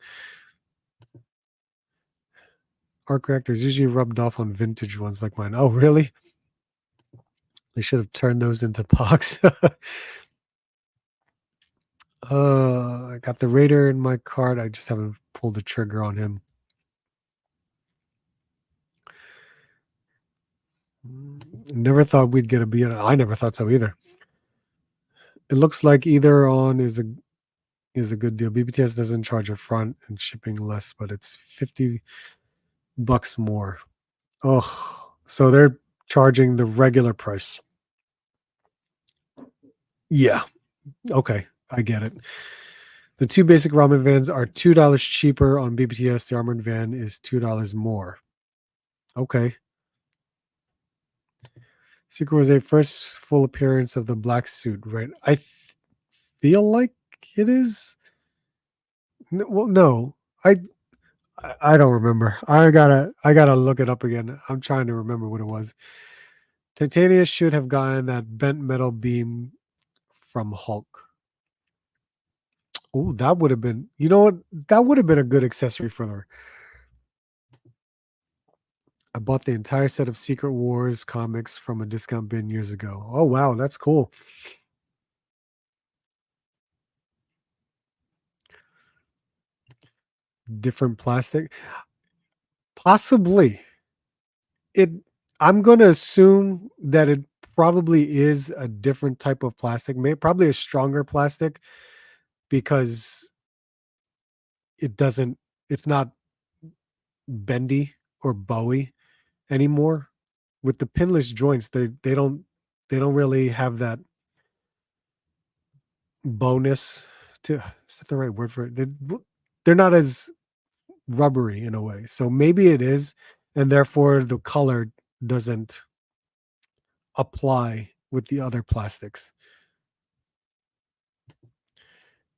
Arc reactors usually rubbed off on vintage ones like mine. Oh, really? They should have turned those into pox. I got the Raider in my card. I just haven't pulled the trigger on him. Never thought we'd get a B. I never thought so either. It looks like either on is a good deal. BBTS doesn't charge a front and shipping less, but it's $50 more. Oh, so they're charging the regular price. Yeah. Okay. I get it. The two basic ramen vans are $2 cheaper on BBTS. The armored van is $2 more. Okay. Secret was a first full appearance of the black suit, right? Feel like it is. Well, no, I I don't remember. I gotta look it up again. I'm trying to remember what it was. Titania should have gotten that bent metal beam from Hulk. Oh, that would have been. You know what? That would have been a good accessory for her. I bought the entire set of Secret Wars comics from a discount bin years ago. Oh wow, that's cool. Different plastic, possibly. It. I'm gonna assume that it probably is a different type of plastic, probably a stronger plastic because it doesn't. It's not bendy or bowy anymore. With the pinless joints, they don't really have that bonus. To is that the right word for it? They're not as rubbery in a way. So maybe it is, and therefore the color doesn't apply with the other plastics.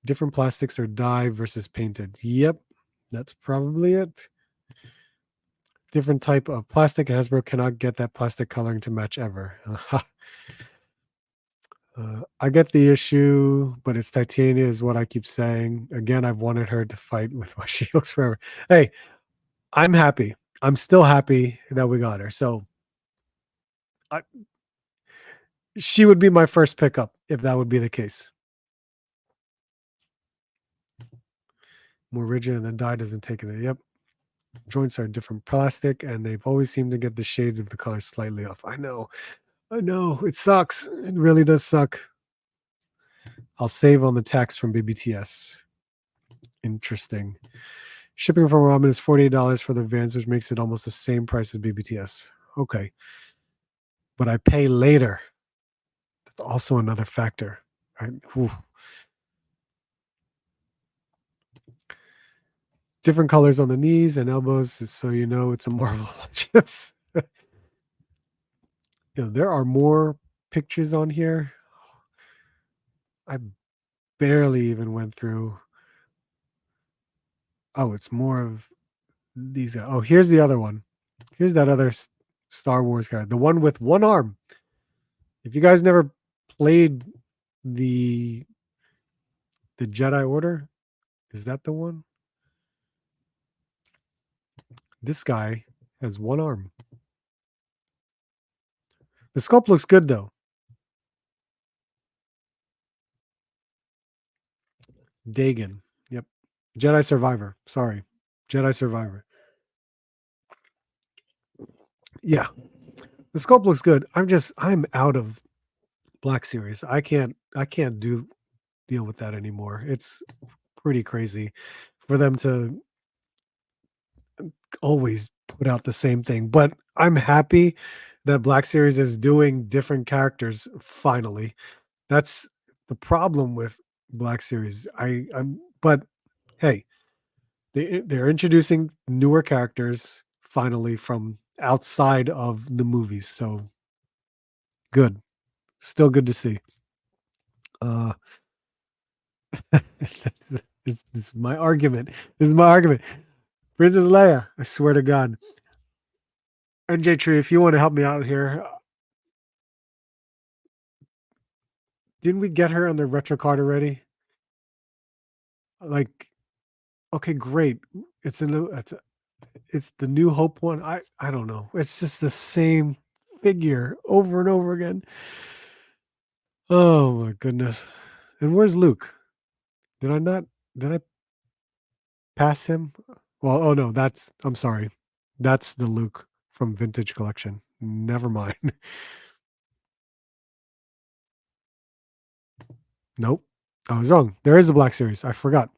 Different plastics are dye versus painted. Yep, that's probably it. Different type of plastic. Hasbro cannot get that plastic coloring to match ever. I get the issue, but it's Titania, is what I keep saying. Again, I've wanted her to fight with my She Looks forever. Hey, I'm happy. I'm still happy that we got her. So I, she would be my first pickup if that would be the case. More rigid and the dye doesn't take it. Yep. Joints are different plastic, and they've always seemed to get the shades of the color slightly off. I know. I know. It sucks. It really does suck. I'll save on the tax from BBTS. Interesting. Shipping from Ramen is $48 for the Vans, which makes it almost the same price as BBTS. Okay. But I pay later. That's also another factor. Oof. Different colors on the knees and elbows, so you know it's a Marvel. Just, there are more pictures on here. I barely even went through. Oh, it's more of these. Oh, here's the other one. Here's that other Star Wars guy, the one with one arm. If you guys never played the Jedi Order, is that the one? This guy has one arm. The sculpt looks good though. Dagon. Yep. Jedi Survivor. Sorry. Jedi Survivor. Yeah. The sculpt looks good. I'm out of Black Series. I can't deal with that anymore. It's pretty crazy for them to always put out the same thing. But I'm happy that Black Series is doing different characters finally. That's the problem with Black Series. But hey, they're introducing newer characters finally from outside of the movies. So good. Still good to see. Uh this is my argument. This is my argument. Princess Leia, I swear to God. NJ Tree, if you want to help me out here, didn't we get her on the retro card already? Like, okay, great. It's a new. It's the New Hope one. I don't know. It's just the same figure over and over again. Oh my goodness. And where's Luke? Did I not? Did I pass him? Well, oh no, I'm sorry. That's the Luke from Vintage Collection. Never mind. Nope. I was wrong. There is a Black Series. I forgot.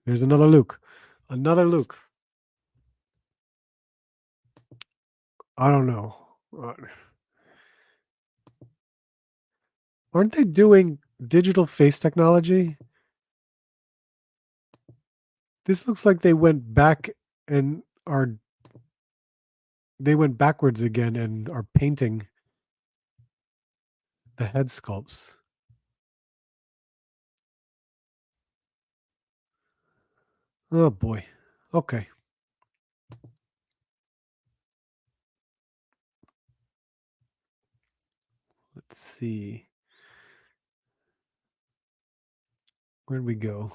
There's another Luke. Another Luke. I don't know. Aren't they doing digital face technology? This looks like they went back and they went backwards again and are painting the head sculpts. Oh boy. Okay. Let's see. Where'd we go?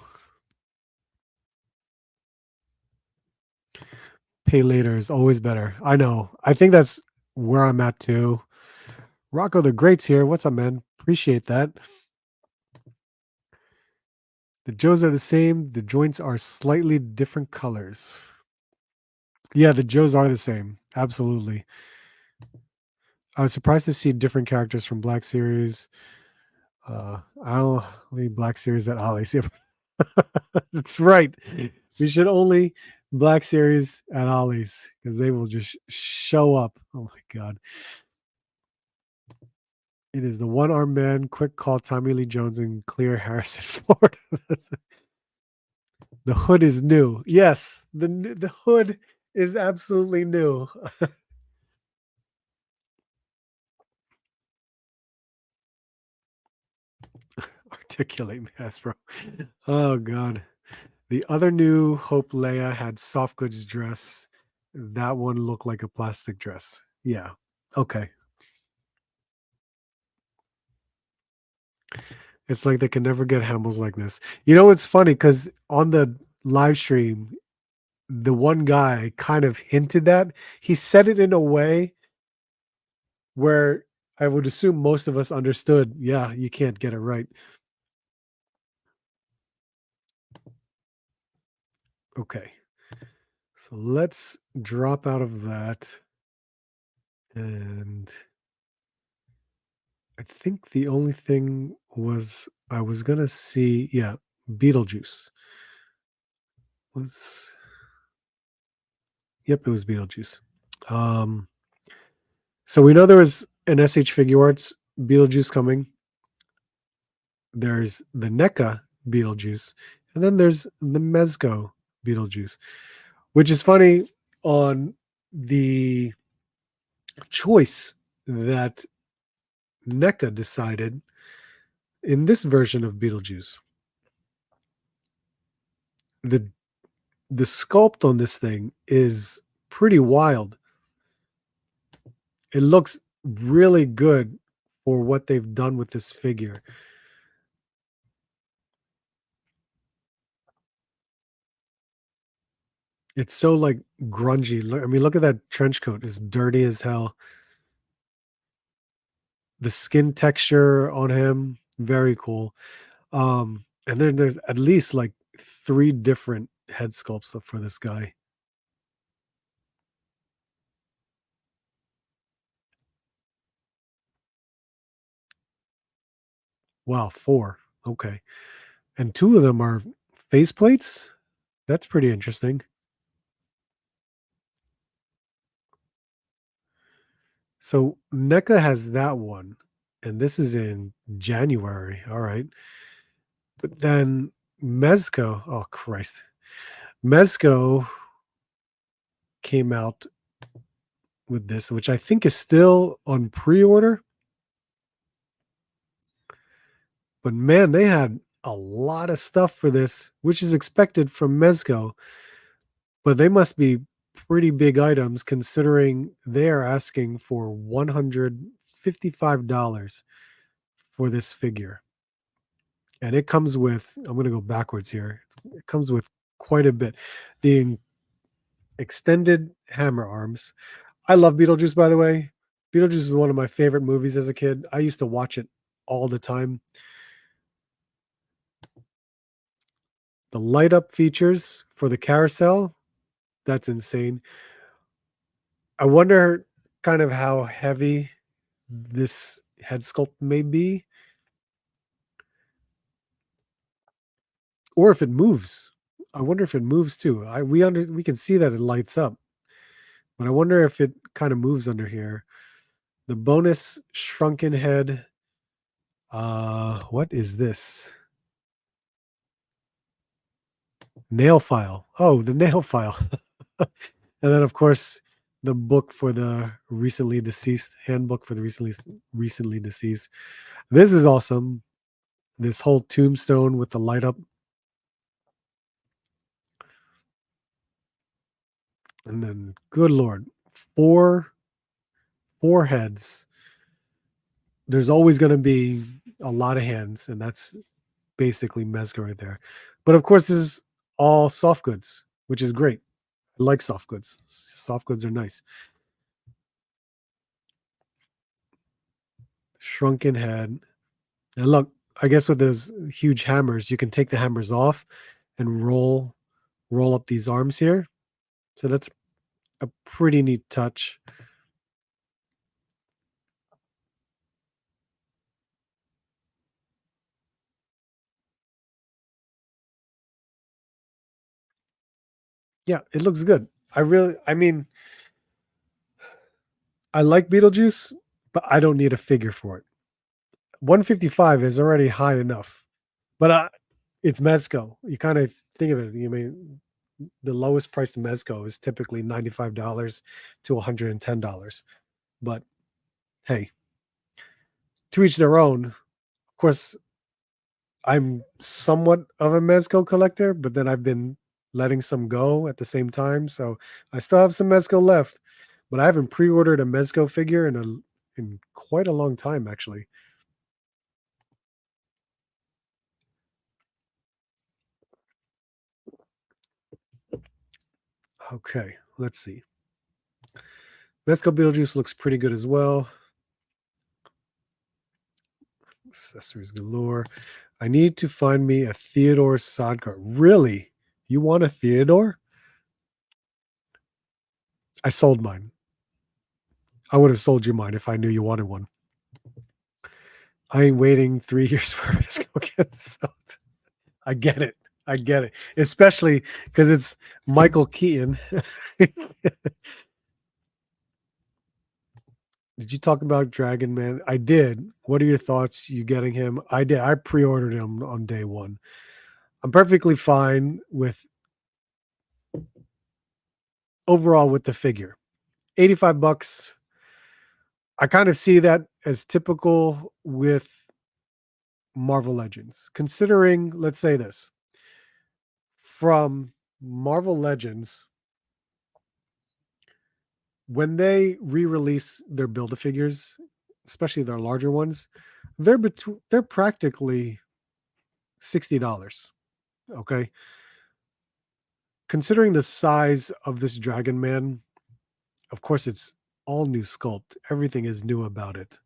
Pay later is always better. I know. I think that's where I'm at too. Rocco the Great's here. What's up, man? Appreciate that. The Joes are the same. The joints are slightly different colors. Yeah, the Joes are the same. Absolutely. I was surprised to see different characters from Black Series. I'll leave Black Series at Ollie's. That's right. We should only Black Series at Ollie's because they will just show up. Oh my God. It is the one arm man, quick call Tommy Lee Jones and clear Harrison Ford. The hood is new. Yes, the hood is absolutely new. Articulate Hasbro. Oh God. The other new Hope Leia had soft goods dress. That one looked like a plastic dress. Yeah. Okay. It's like they can never get handles like this. You know, it's funny because on the live stream, the one guy kind of hinted that. He said it in a way where I would assume most of us understood, yeah, you can't get it right. Okay. So let's drop out of that. And I think the only thing was I was gonna see, yeah, Beetlejuice was, yep, it was Beetlejuice. Um, so we know there was an SH Figure Arts Beetlejuice coming. There's the NECA Beetlejuice, and then there's the Mezco Beetlejuice, which is funny on the choice that NECA decided in this version of Beetlejuice. The the sculpt on this thing is pretty wild. It looks really good for what they've done with this figure. It's so like grungy. I mean, look at that trench coat. It's dirty as hell. The skin texture on him, very cool. And then there's at least like 3 different head sculpts for this guy. Wow, 4. Okay. And 2 of them are face plates? That's pretty interesting. So NECA has that one, and this is in January. All right. But then Mezco, oh Christ. Mezco came out with this, which I think is still on pre-order. But man, they had a lot of stuff for this, which is expected from Mezco, but they must be pretty big items considering they are asking for $155 for this figure. And it comes with, I'm going to go backwards here. It comes with quite a bit. The extended hammer arms. I love Beetlejuice, by the way. Beetlejuice is one of my favorite movies as a kid. I used to watch it all the time. The light up features for the carousel, that's insane. I wonder kind of how heavy this head sculpt may be, or if it moves. I wonder if it moves too. We can see that it lights up, but I wonder if it kind of moves under here. The bonus shrunken head. What is this? Nail file. Oh, the nail file. And then of course the book for the recently deceased, handbook for the recently deceased. This is awesome. This whole tombstone with the light up. And then good lord, four four heads. There's always going to be a lot of hands, and that's basically Mezco right there. But of course, this is all soft goods, which is great. I like soft goods. Soft goods are nice. Shrunken head. And look, I guess with those huge hammers, you can take the hammers off and roll up these arms here. So that's a pretty neat touch. Yeah, it looks good. I mean, I like Beetlejuice, but I don't need a figure for it. 155 is already high enough. But it's Mezco. You kind of think of it. You mean the lowest price Mezco is typically $95 to $110. But hey, to each their own. Of course, I'm somewhat of a Mezco collector, but then I've been letting some go at the same time. So I still have some Mezco left, but I haven't pre-ordered a Mezco figure in quite a long time, actually. Okay, let's see. Mezco Beetlejuice looks pretty good as well. Accessories galore. I need to find me a Theodore Sodgar. Really? You want a Theodore? I sold mine. I would have sold you mine if I knew you wanted one. I ain't waiting 3 years for a Hasbro kit, so I get it. I get it. Especially because it's Michael Keaton. Did you talk about Dragon Man? I did. What are your thoughts? You getting him? I did. I pre-ordered him on day one. I'm perfectly fine with overall with the figure. 85 bucks. I kind of see that as typical with Marvel Legends. Considering, let's say this, from Marvel Legends, when they re-release their Build-A-Figures, especially their larger ones, they're practically $60. Okay. Considering the size of this Dragon Man, of course it's all new sculpt. Everything is new about it.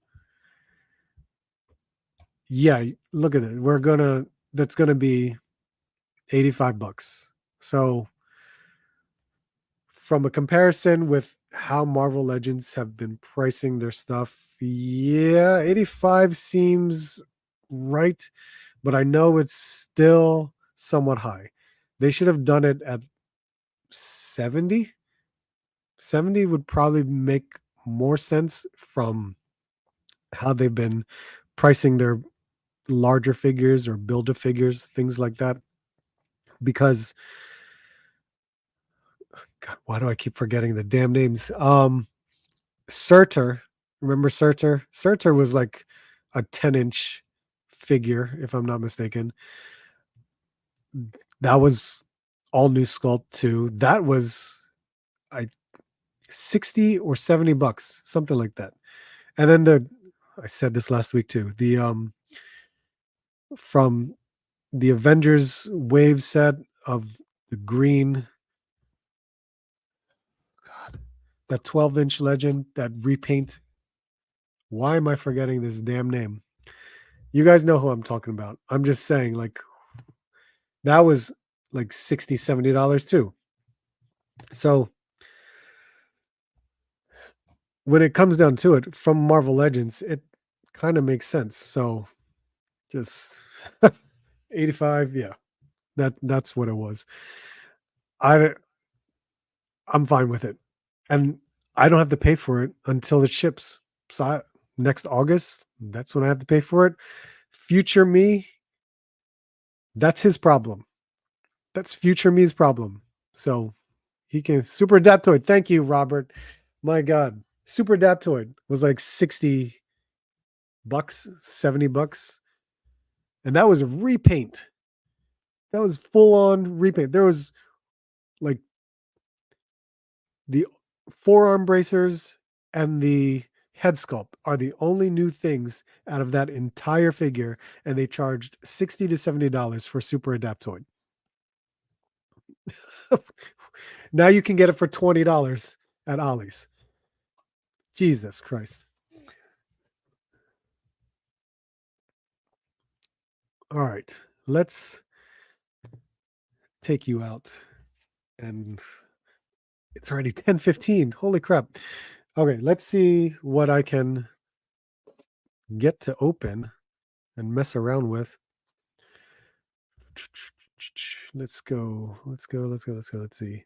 Yeah, look at it. That's gonna be 85 bucks. So from a comparison with how Marvel Legends have been pricing their stuff, yeah, 85 seems right, but I know it's still somewhat high. They should have done it at 70. 70 would probably make more sense from how they've been pricing their larger figures or builder figures, things like that. Because God, why do I keep forgetting the damn names? Surtur, remember Surtur? Surtur was like a 10-inch figure, if I'm not mistaken. That was all new sculpt too. That was I 60 or 70 bucks, something like that. And then I said this last week too. The from the Avengers wave set of the green, God, that 12-inch legend, that repaint. Why am I forgetting this damn name? You guys know who I'm talking about. I'm just saying, like, that was like $60, $70 too. So when it comes down to it, from Marvel Legends, it kind of makes sense. So just 85, yeah. That's what it was. I I'm fine with it. And I don't have to pay for it until it ships. So next August, that's when I have to pay for it. Future me, that's his problem. That's future me's problem. So he can Super Adaptoid. Thank you, Robert. My God. Super Adaptoid was like 60 bucks, 70 bucks. And that was a repaint. That was full on repaint. There was like the forearm bracers and the head sculpt are the only new things out of that entire figure, and they charged $60 to $70 for Super Adaptoid. Now you can get it for $20 at Ollie's. Jesus Christ. All right, let's take you out. And it's already 10:15. Holy crap. Okay, let's see what I can get to open and mess around with. Let's go. Let's go. Let's go. Let's go. Let's see.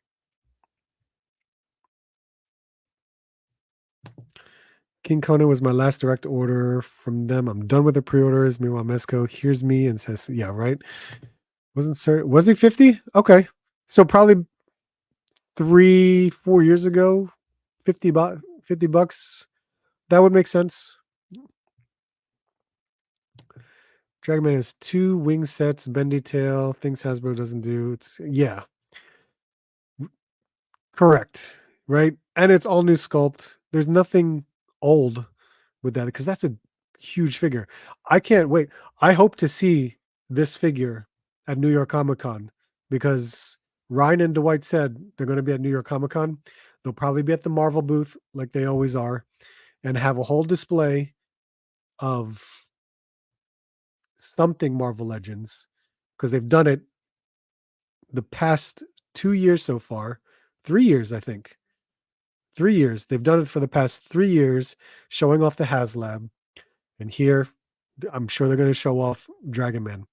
King Conan was my last direct order from them. I'm done with the pre-orders. Meanwhile, Mesco hears me and says, "Yeah, right." Wasn't certain. Was he 50? Okay, so probably 3, 4 years ago, 50 bucks. That would make sense. Dragon Man has 2 wing sets, bendy tail, things Hasbro doesn't do. It's yeah, correct, right? And it's all new sculpt. There's nothing old with that because that's a huge figure. I can't wait. I hope to see this figure at New York Comic Con because Ryan and Dwight said they're going to be at New York Comic Con. They'll probably be at the Marvel booth like they always are and have a whole display of something Marvel Legends because they've done it the past 2 years so far, 3 years, I think. 3 years. They've done it for the past 3 years, showing off the HasLab. And here, I'm sure they're going to show off Dragon Man.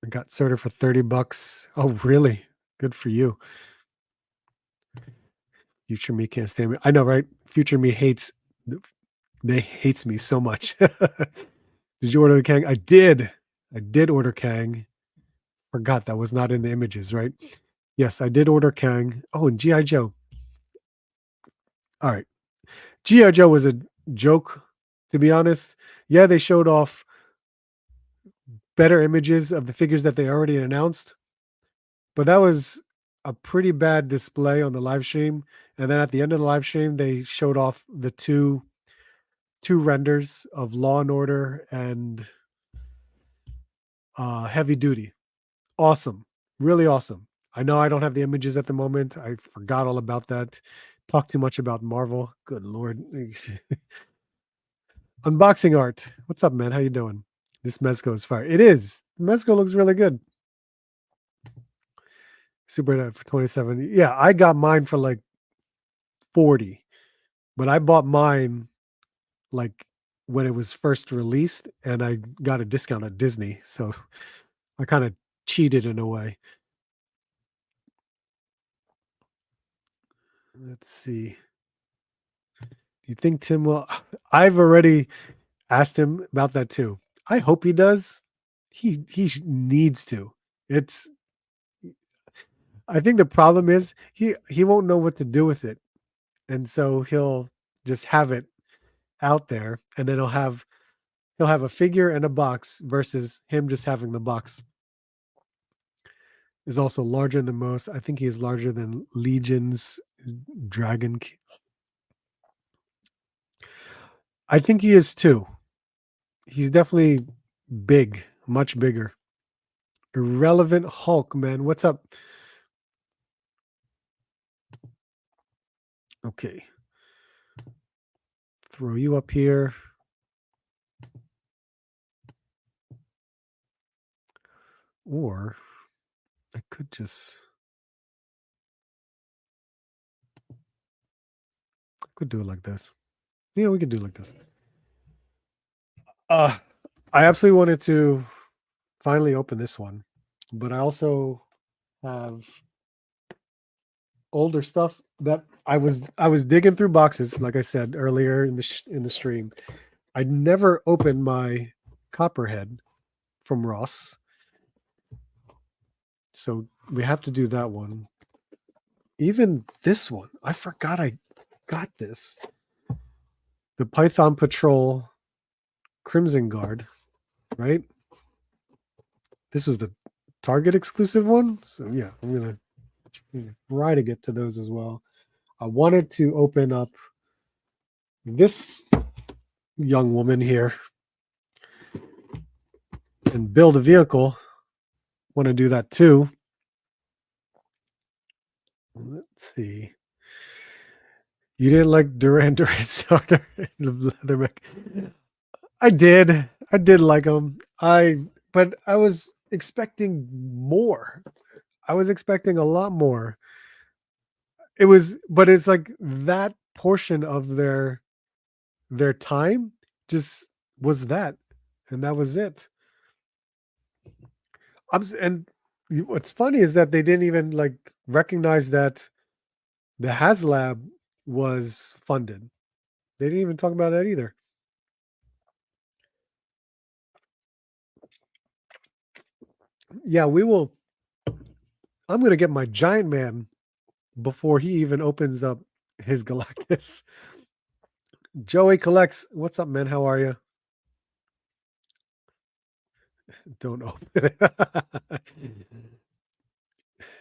I got sorted for $30. Oh, really? Good for you. Future me can't stand me. I know, right? Future me hates me so much. Did you order the Kang? I did. I did order Kang. Forgot that was not in the images, right? Yes, I did order Kang. Oh, and G.I. Joe. All right. G.I. Joe was a joke, to be honest. Yeah, they showed off better images of the figures that they already announced, but that was a pretty bad display on the live stream. And then at the end of the live stream, they showed off the two renders of Law and Order and Heavy Duty. Awesome. Really awesome. I know I don't have the images at the moment. I forgot all about that. Talk too much about Marvel. Good Lord. Unboxing art. What's up, man? How you doing? This Mezco is fire. It is. Mezco looks really good. Super for 27. Yeah, I got mine for like 40, but I bought mine like when it was first released and I got a discount at Disney. So I kind of cheated in a way. Let's see. Do you think Tim will? I've already asked him about that too. I hope he does. He needs to. It's. I think the problem is he won't know what to do with it, and so he'll just have it out there, and then he'll have a figure and a box versus him just having the box. Is also larger than most. I think he is larger than Legion's Dragon. I think he is too. He's definitely big, much bigger. Irrelevant Hulk, man. What's up? Okay. Throw you up here. Or I could do it like this. Yeah, we could do it like this. I absolutely wanted to finally open this one, but I also have older stuff that I was digging through boxes, like I said earlier in the stream. I never opened my Copperhead from Ross, so we have to do that one. Even this one, I forgot I got this. The Python Patrol Crimson Guard, right? This was the Target exclusive one. So yeah, I'm gonna try to get to those as well. I wanted to open up this young woman here and build a vehicle. Want to do that too. Let's see. You didn't like Duran Duran starter Leatherneck. I did like them. But I was expecting more. I was expecting a lot more. But it's like that portion of their time just was that, and that was it. And what's funny is that they didn't even like recognize that the HasLab was funded. They didn't even talk about that either. Yeah, we will. I'm going to get my Giant Man before he even opens up his Galactus. Joey collects. What's up, man? How are you? Don't open it.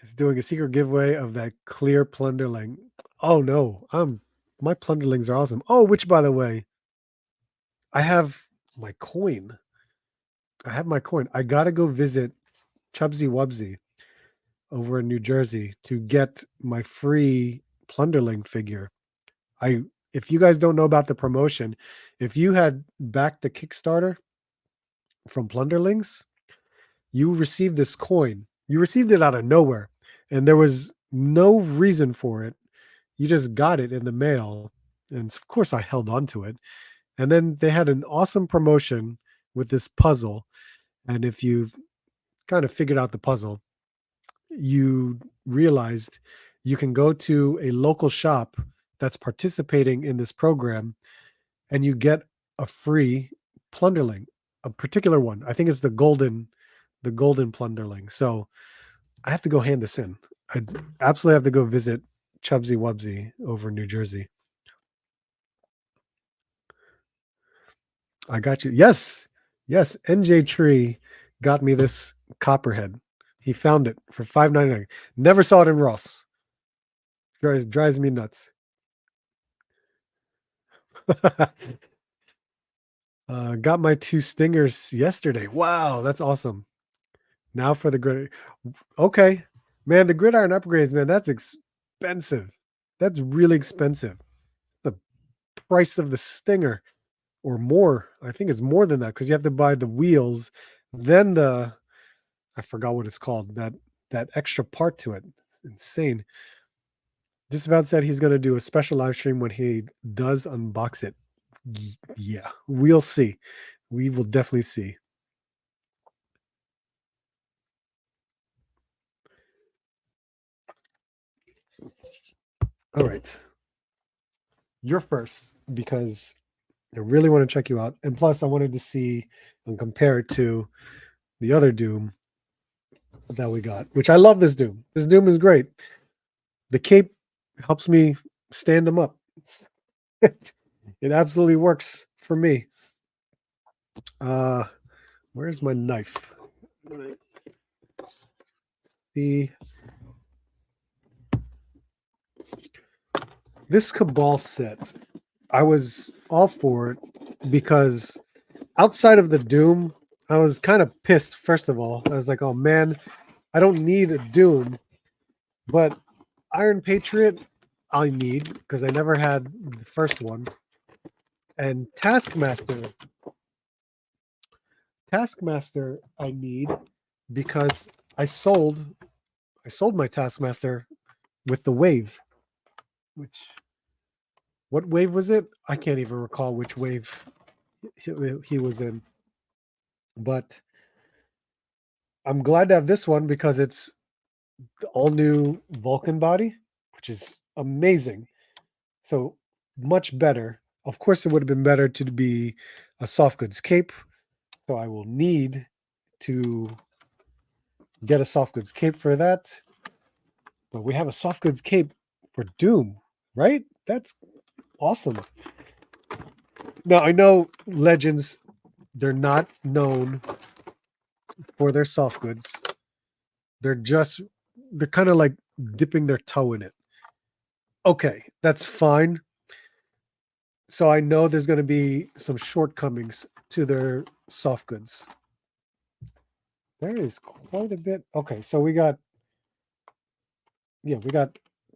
He's doing a secret giveaway of that clear plunderling. Oh no, my plunderlings are awesome. Oh, which by the way, I have my coin. I gotta go visit Chubsy Wubsy over in New Jersey to get my free plunderling figure. If you guys don't know about the promotion, if you had backed the Kickstarter from Plunderlings, you received this coin. You received it out of nowhere. and there was no reason for it. You just got it in the mail, and of course I held on to it. And then they had an awesome promotion with this puzzle, and if you kind of figured out the puzzle, you realized you can go to a local shop that's participating in this program and you get a free plunderling, a particular one. I think it's the golden plunderling. So I have to go hand this in. I absolutely have to go visit Chubsy Wubsy over in New Jersey. I got you. Yes. Yes. NJ Tree got me this copperhead. He found it for $5.99. Never saw it in Ross. Drives me nuts. Got my 2 stingers yesterday. Wow, that's awesome. Now for the grid. Okay, man, the gridiron upgrades, man, that's expensive. That's really expensive. The price of the stinger or more. I think it's more than that because you have to buy the wheels, then I forgot what it's called, that extra part to it. It's insane. Just about said he's going to do a special live stream when he does unbox it. Yeah, we'll see. We will definitely see. All right. You're first because I really want to check you out. And plus, I wanted to see and compare it to the other Doom that we got, which I love this Doom. This Doom is great. The cape helps me stand him up. It absolutely works for me. Where's my knife? The This Cabal set, I was all for it because outside of the Doom, I was kind of pissed. First of all, I was like, "Oh man, I don't need a Doom," but Iron Patriot, I need because I never had the first one, and Taskmaster, I need because I sold my Taskmaster with the wave, which what wave was it? I can't even recall which wave he was in. But I'm glad to have this one because it's the all new Vulcan body, which is amazing. So much better. Of course, it would have been better to be a soft goods cape. So I will need to get a soft goods cape for that. But we have a soft goods cape for Doom, right? That's awesome. Now I know Legends, they're not known for their soft goods. They're kind of like dipping their toe in it. Okay, that's fine. So I know there's going to be some shortcomings to their soft goods. There is quite a bit. Okay, so we got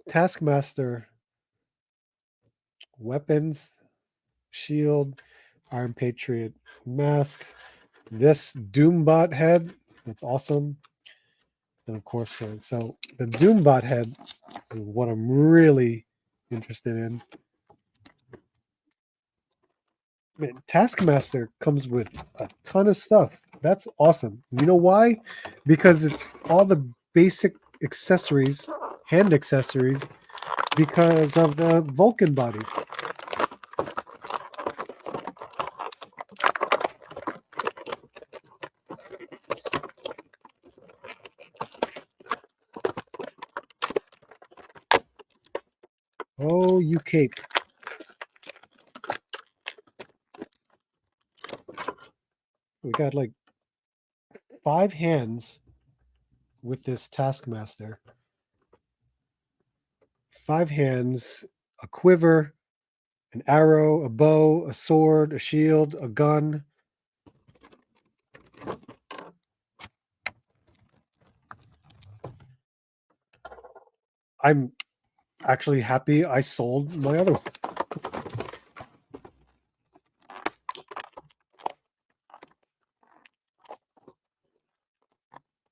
Taskmaster weapons, shield, Iron Patriot mask, this Doombot head. That's awesome. And of course, so the Doombot head is what I'm really interested in. Man, Taskmaster comes with a ton of stuff. That's awesome. You know why? Because it's all the basic accessories, hand accessories, because of the Vulcan body. Oh, you cape. We got like 5 hands with this Taskmaster. 5 hands, a quiver, an arrow, a bow, a sword, a shield, a gun. I'm actually happy I sold my other one.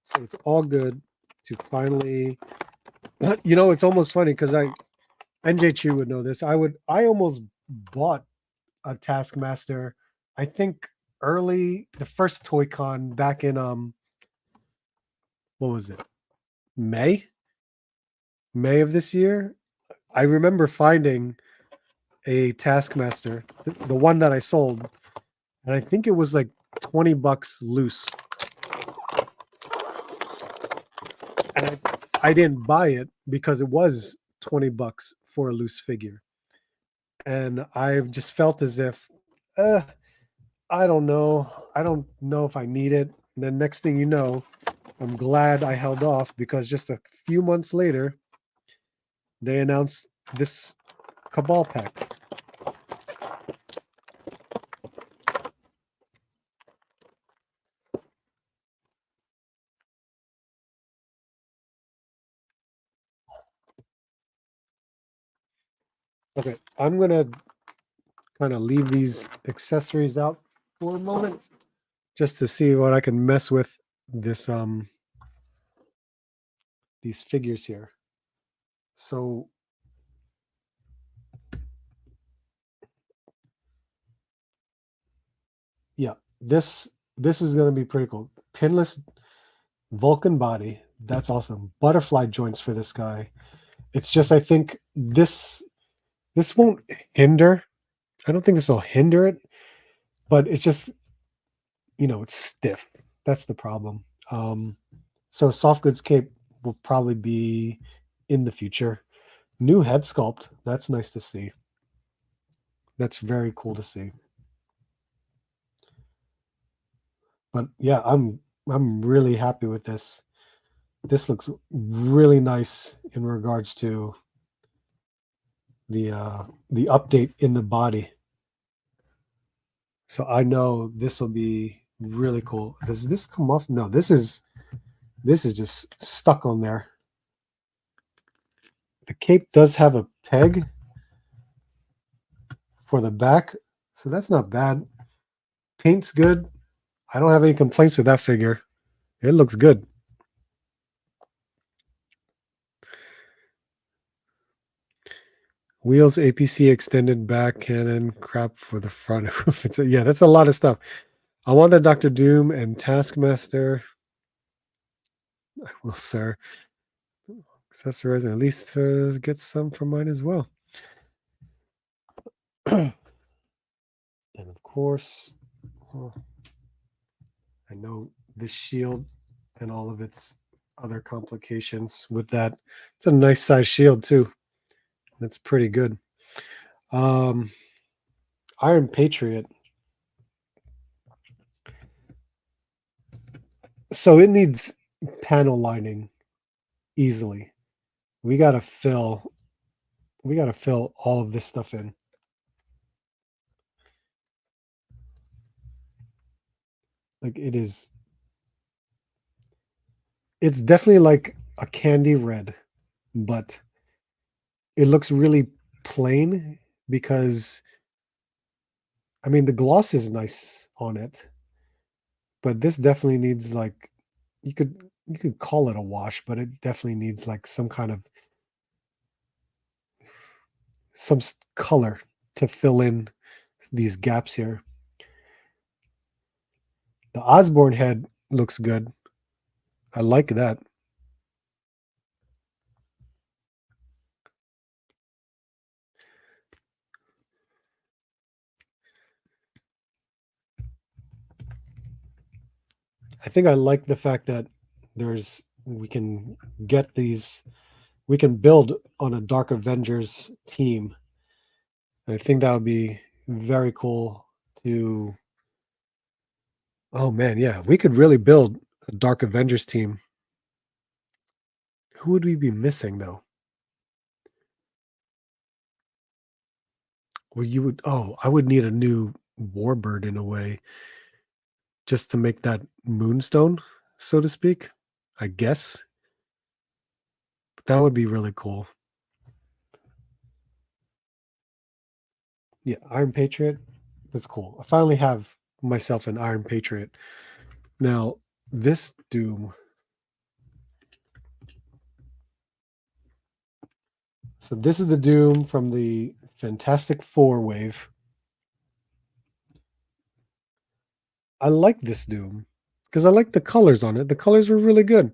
So it's all good to finally You know, it's almost funny because NJQ would know this. I almost bought a Taskmaster. I think early the first Toy Con back in what was it? May? May of this year. I remember finding a Taskmaster, the one that I sold, and I think it was like $20 loose. And I didn't buy it because it was $20 for a loose figure. And I just felt as if, uh, I don't know. I don't know if I need it. And then next thing you know, I'm glad I held off because just a few months later, they announced this Cabal pack. Okay, I'm gonna kind of leave these accessories out for a moment just to see what I can mess with this these figures here. So yeah, this is gonna be pretty cool. Pinless Vulcan body, that's awesome. Butterfly joints for this guy. It's just I think this won't hinder. I don't think this will hinder it, but it's just it's stiff. That's the problem. So soft goods cape will probably be in the future. New head sculpt. That's nice to see. That's very cool to see. But yeah, I'm really happy with this. This looks really nice in regards to the update in the body. So I know this will be really cool. Does this come off? No, this is just stuck on there. The cape does have a peg for the back, so that's not bad. Paint's good. I don't have any complaints with that figure. It looks good. Wheels, APC extended back cannon, crap for the front. Yeah, that's a lot of stuff. I want the Doctor Doom and Taskmaster. Well, sir, accessorize and at least get some for mine as well. And of course, I know this shield and all of its other complications with that. It's a nice size shield too. That's pretty good. Um, Iron Patriot. So it needs panel lining easily. We gotta fill. We gotta fill all of this stuff in. Like it is. It's definitely like a candy red, but it looks really plain because I mean the gloss is nice on it, but this definitely needs like you could call it a wash, but it definitely needs like some kind of color to fill in these gaps here. The Osborne head looks good. I like that. I think I like the fact that we can get these we can build on a Dark Avengers team. I think that would be very cool to oh man, yeah, we could really build a Dark Avengers team. Who would we be missing though? Well, I would need a new Warbird in a way just to make that moonstone, so to speak. I guess. But that would be really cool. Yeah, Iron Patriot. That's cool. I finally have myself an Iron Patriot. Now, this Doom, So this is the Doom from the Fantastic Four wave. I like this Doom because I like the colors on it. The colors were really good.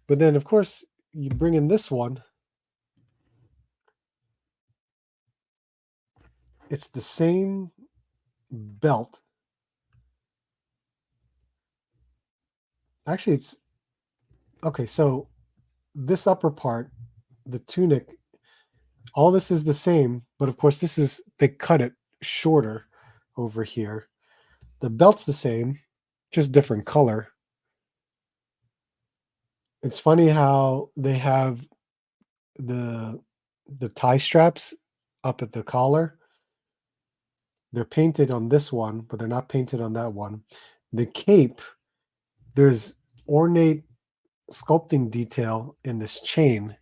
But then, of course, you bring in this one. It's the same belt. Actually, it's okay. So this upper part, the tunic, all this is the same. But of course, they cut it shorter over here. The belt's the same, just different color. It's funny how they have the tie straps up at the collar. They're painted on this one, but they're not painted on that one. The cape, there's ornate sculpting detail in this chain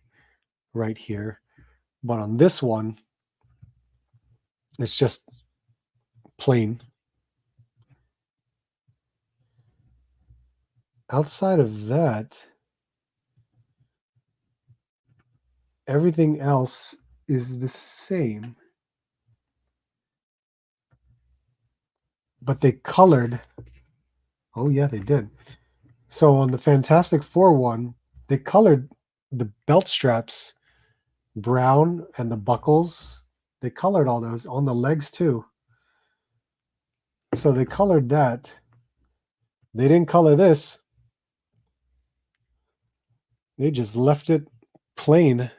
right here, but on this one, it's just plain. Outside of that, everything else is the same. But they colored. Oh, yeah, they did. So on the Fantastic Four one, they colored the belt straps brown and the buckles. They colored all those on the legs too. So they colored that. They didn't color this. They just left it plain.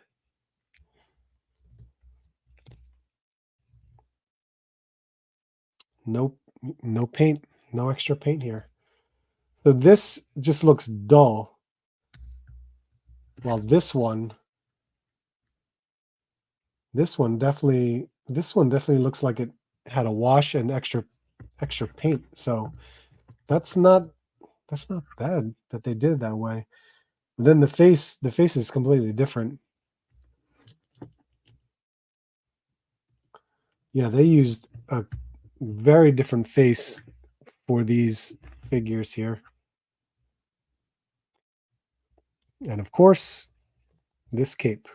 Nope, no paint, no extra paint here. So this just looks dull. While this one definitely looks like it had a wash and extra paint. So that's not bad that they did it that way. But then the face is completely different. Yeah, they used a very different face for these figures here. And of course, this cape.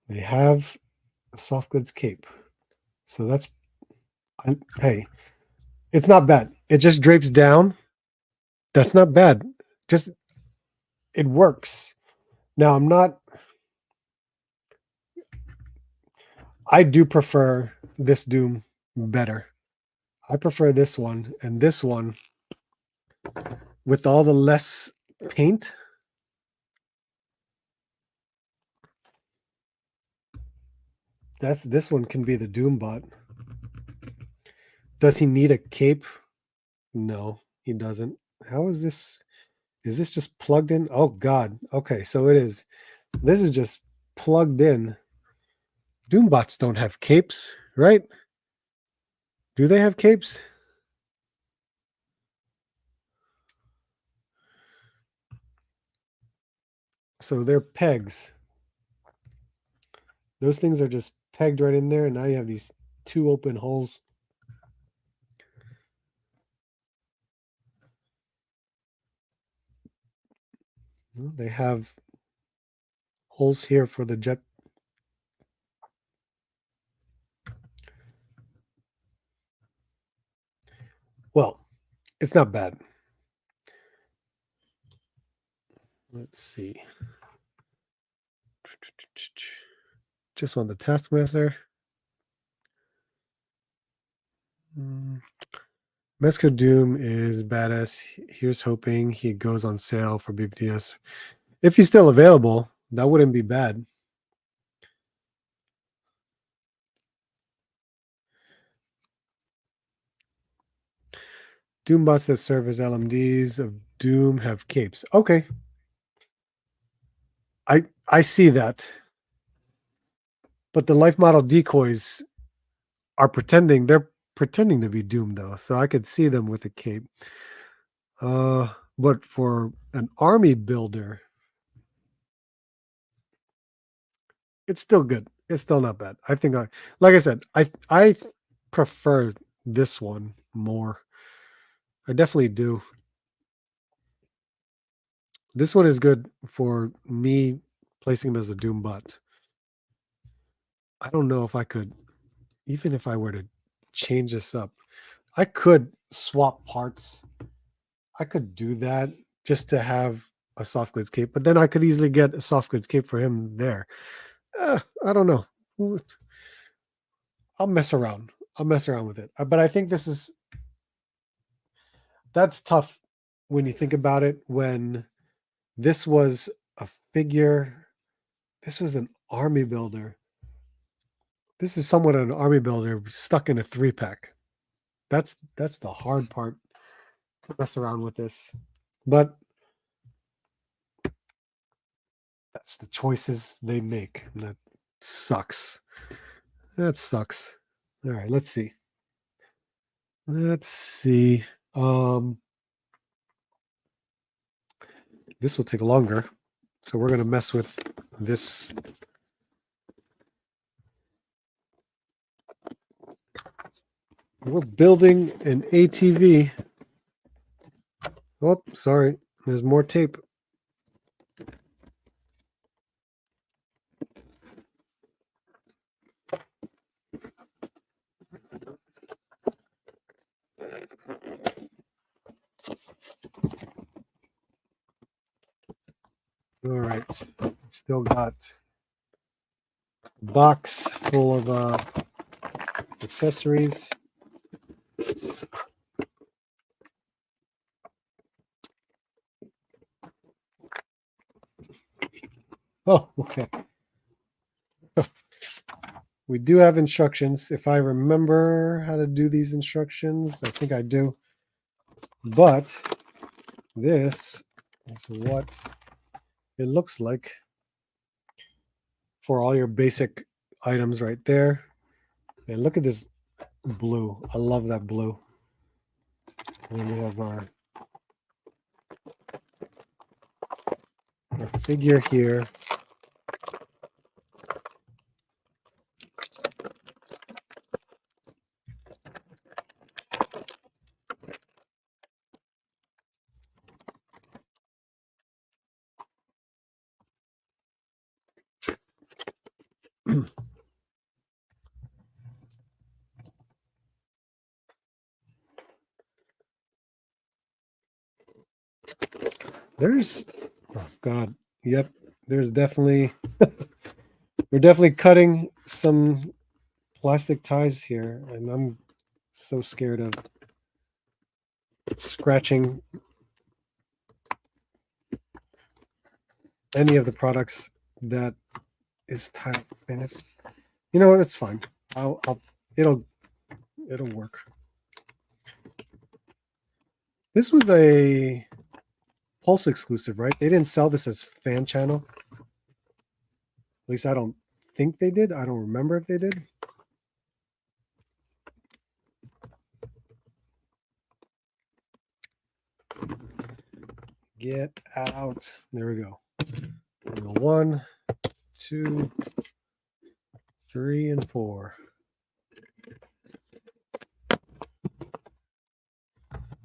They have a soft goods cape. So that's, hey, it's not bad. It just drapes down. That's not bad. Just, it works. Now, I do prefer this Doom better. I prefer this one and this one with all the less paint. This one can be the Doombot. Does he need a cape? No, he doesn't. How is this? Is this just plugged in? Oh God. Okay, so it is. This is just plugged in. Doombots don't have capes, right? Do they have capes? So they're pegs. Those things are just pegged right in there, and now you have these two open holes. Well, they have holes here for the jet. Well, it's not bad. Let's see. Just want the Taskmaster. Mesker Doom is badass. Here's hoping he goes on sale for BBTS. If he's still available, that wouldn't be bad. Doombots that serve as LMDs of Doom have capes. Okay. I see that. But the life model decoys they're pretending to be Doom though. So I could see them with a cape. But for an army builder, it's still good. It's still not bad. Like I said, I prefer this one more. I definitely do. This one is good for me placing him as a Doombot. I don't know if I could, even if I were to change this up, I could swap parts. I could do that just to have a soft goods cape, but then I could easily get a soft goods cape for him there. I don't know. I'll mess around. I'll mess around with it. But I think that's tough when you think about it. When this was a figure, this was an army builder. This is somewhat an army builder stuck in a 3-pack. That's the hard part to mess around with this. But that's the choices they make. And that sucks. That sucks. All right, let's see. Let's see. This will take longer. So we're going to mess with this. We're building an ATV. Oh, sorry. There's more tape. All right. Still got a box full of accessories. Oh, okay. We do have instructions. If I remember how to do these instructions, I think I do. But this is what it looks like for all your basic items right there. And look at this blue. I love that blue. And then we have our figure here. There's, oh God, yep. There's definitely, we're definitely cutting some plastic ties here, and I'm so scared of scratching any of the products that is tied. And it's, you know what? It's fine. It'll work. This was a Pulse exclusive, right? They didn't sell this as fan channel. At least I don't think they did. I don't remember if they did. Get out. There we go. 1, 2, 3, and 4.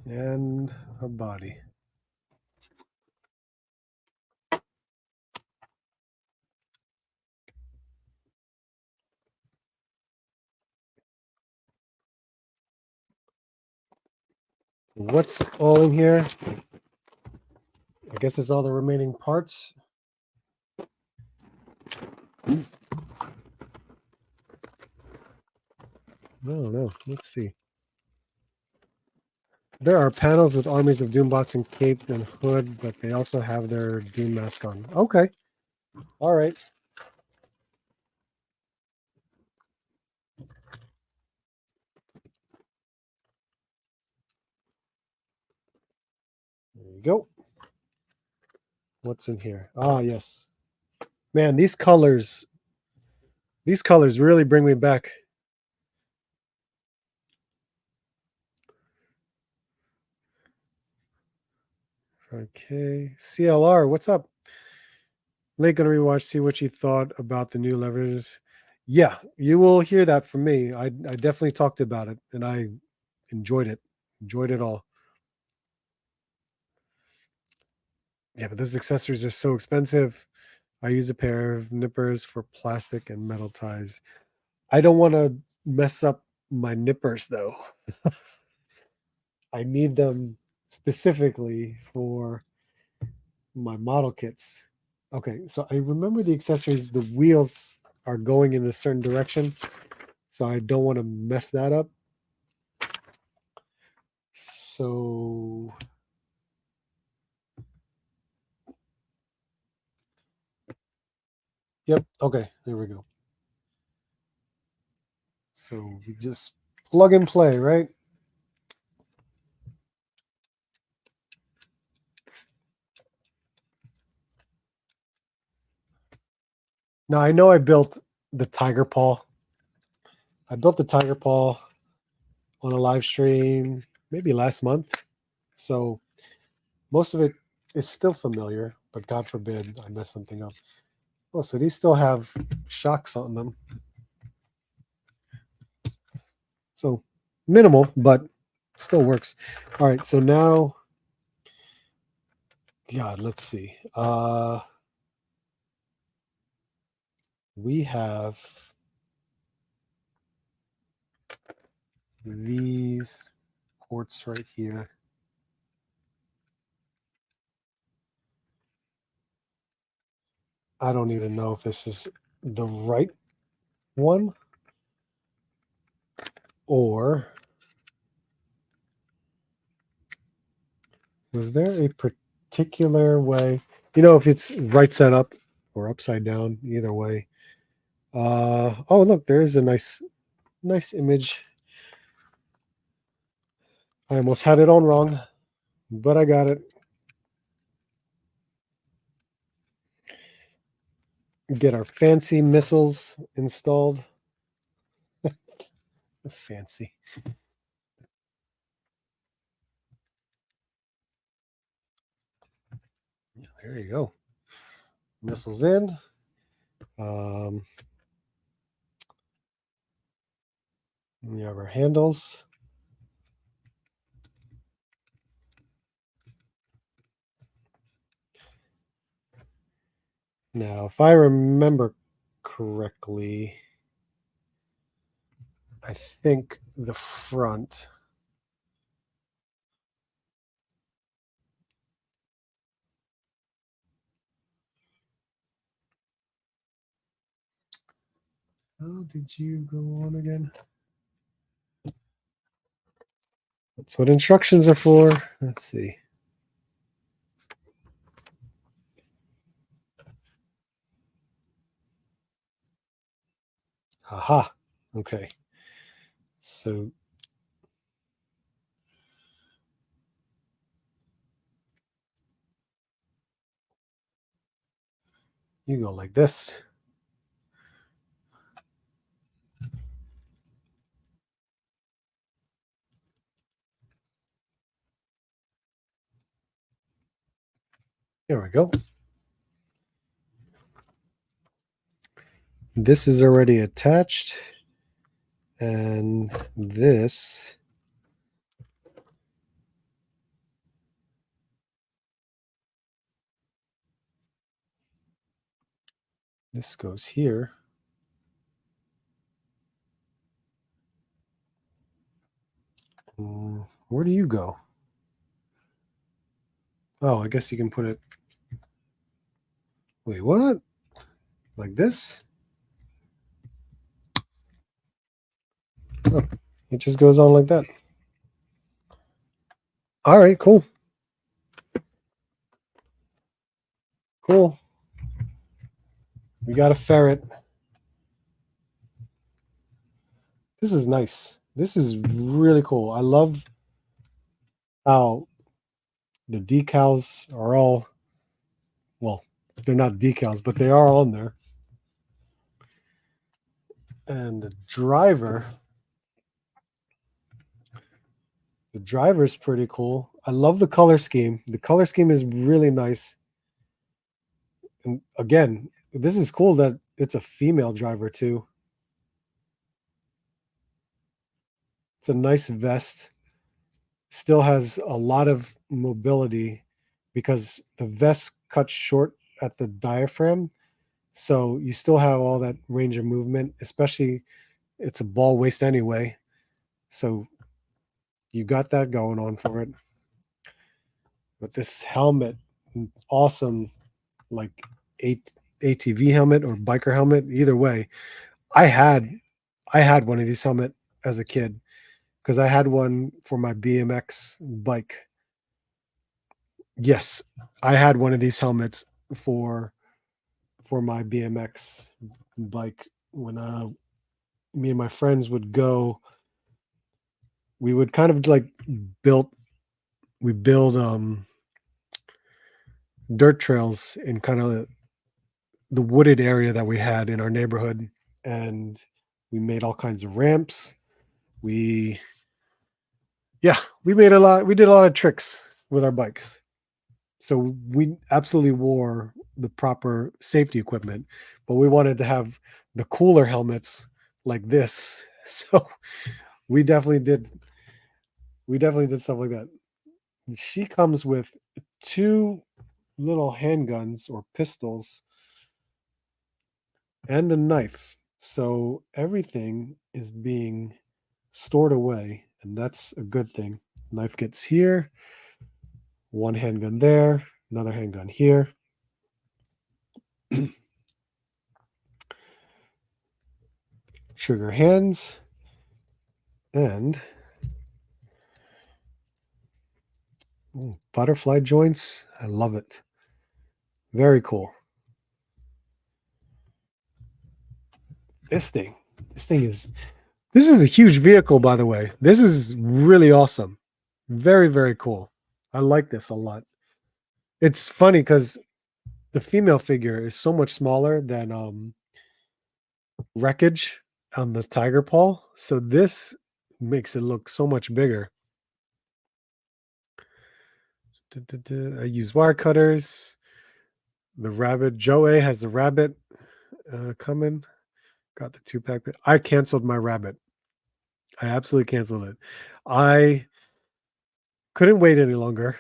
And a body. What's all in here? I guess it's all the remaining parts. I don't know. Let's see. There are panels with armies of Doombots and cape and hood, but they also have their Doom mask on. Okay. All right. There you go. What's in here? Ah, yes. Man, these colors really bring me back. Okay. CLR, what's up? Late gonna rewatch, see what you thought about the new levers. Yeah, you will hear that from me. I definitely talked about it and I enjoyed it. Enjoyed it all. Yeah, but those accessories are so expensive. I use a pair of nippers for plastic and metal ties. I don't want to mess up my nippers though. I need them specifically for my model kits. Okay, so I remember the accessories, the wheels are going in a certain direction, so I don't want to mess that up. So yep, okay, there we go. So we just plug and play, right? Now I know I built the tiger paw. I built the tiger paw on a live stream maybe last month. So most of it is still familiar, but God forbid I mess something up. Oh, so these still have shocks on them. So minimal, but still works. All right, so now, God, let's see. We have these ports right here. I don't even know if this is the right one or was there a particular way? If it's right side up or upside down, either way. Oh, look, there is a nice image. I almost had it on wrong, but I got it. Get our fancy missiles installed. Fancy. Yeah, there you go. Missiles in. We have our handles. Now, if I remember correctly, I think the front. How did you go on again? That's what instructions are for. Let's see. Aha. Okay. So you go like this. There we go. This is already attached. And this goes here. Where do you go? Oh, I guess you can put it. Wait, what? Like this? Oh, it just goes on like that. All right, cool. Cool. We got a ferret. This is nice. This is really cool. I love how the decals are all, well, they're not decals, but they are on there. And the driver is pretty cool. I love the color scheme. The color scheme is really nice. And again, this is cool that it's a female driver too. It's a nice vest. Still has a lot of mobility because the vest cuts short at the diaphragm. So you still have all that range of movement, especially it's a ball waist anyway. So you got that going on for it. But this helmet, awesome, like ATV helmet or biker helmet, either way. I had one of these helmet as a kid because I had one for my BMX bike. Yes, I had one of these helmets for my BMX bike when me and my friends would go. We would kind of like build dirt trails in kind of the wooded area that we had in our neighborhood, and we made all kinds of ramps. We Yeah, we did a lot of tricks with our bikes. So we absolutely wore the proper safety equipment, but we wanted to have the cooler helmets like this. So we definitely did stuff like that. She comes with two little handguns or pistols and a knife. So everything is being stored away, and that's a good thing. Knife gets here, one handgun there, another handgun here. Trigger hands, and butterfly joints. I love it. Very cool. This thing this is a huge vehicle, by the way. This is really awesome. Very, very cool. I like this a lot. It's funny because the female figure is so much smaller than Wreckage on the Tiger Paw. So this makes it look so much bigger. I use wire cutters. The rabbit. Joe A has the rabbit coming. Got the 2-pack. I canceled my rabbit. I absolutely canceled it. I couldn't wait any longer,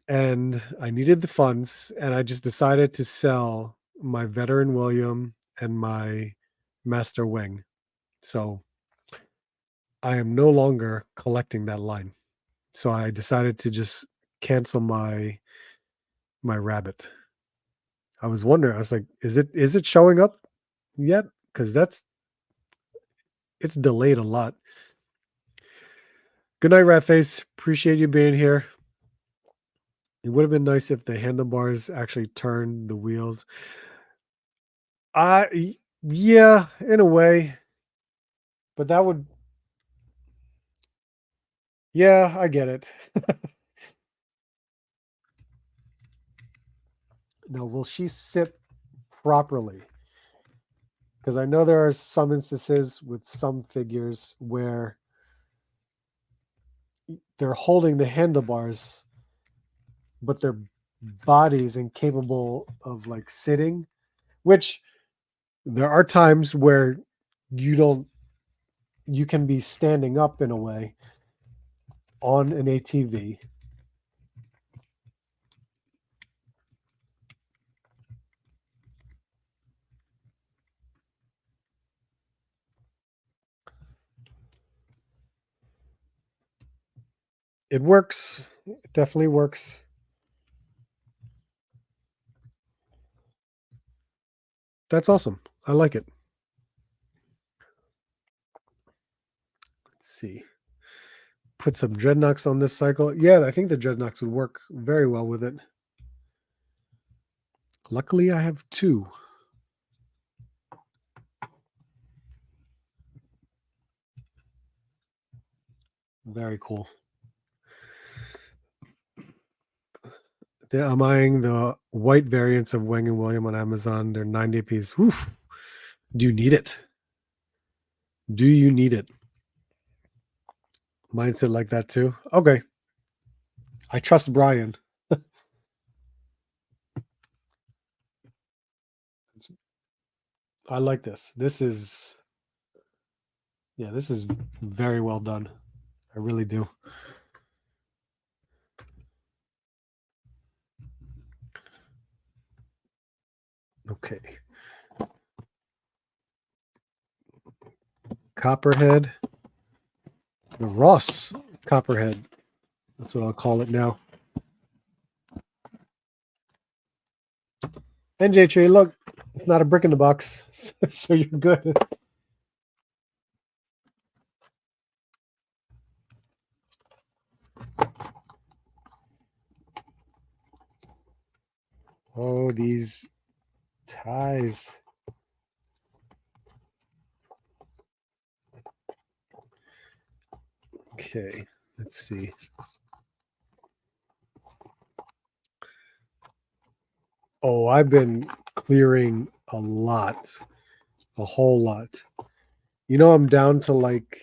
and I needed the funds, and I just decided to sell my Veteran William and my Master Wing. So I am no longer collecting that line. So I decided to just cancel my rabbit. I was wondering, I was like, is it showing up yet? Because it's delayed a lot. Good night, Ratface. Appreciate you being here. It would have been nice if the handlebars actually turned the wheels. Yeah, in a way. But that would yeah, I get it. Now, will she sit properly? Because I know there are some instances with some figures where they're holding the handlebars, but their body is incapable of like sitting, which there are times where you can be standing up in a way on an ATV. It works. It definitely works. That's awesome. I like it. Let's see. Put some dreadnoughts on this cycle. Yeah, I think the dreadnoughts would work very well with it. Luckily, I have two. Very cool. I'm eyeing the white variants of Wang and William on Amazon. They're 90 piece. Oof. Do you need it? Do you need it? Mindset like that too. Okay. I trust Brian. I like this. This is very well done. I really do. Okay. Copperhead. The Ross Copperhead. That's what I'll call it now. NJ Tree, look, it's not a brick in the box, so you're good. Oh, these ties. Okay, let's see. Oh, I've been clearing a lot, a whole lot. You know, I'm down to like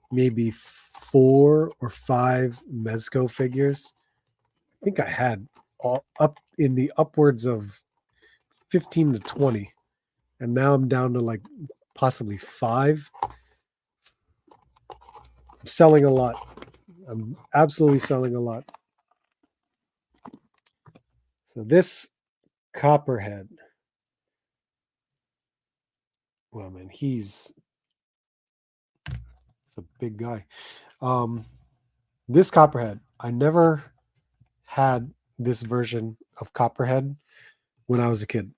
maybe 4 or 5 Mezco figures. I think I had all up in the upwards of 15 to 20. And now I'm down to like possibly 5. I'm selling a lot. I'm absolutely selling a lot. So this Copperhead, well, man, he's a big guy. This Copperhead, I never had this version of Copperhead when I was a kid.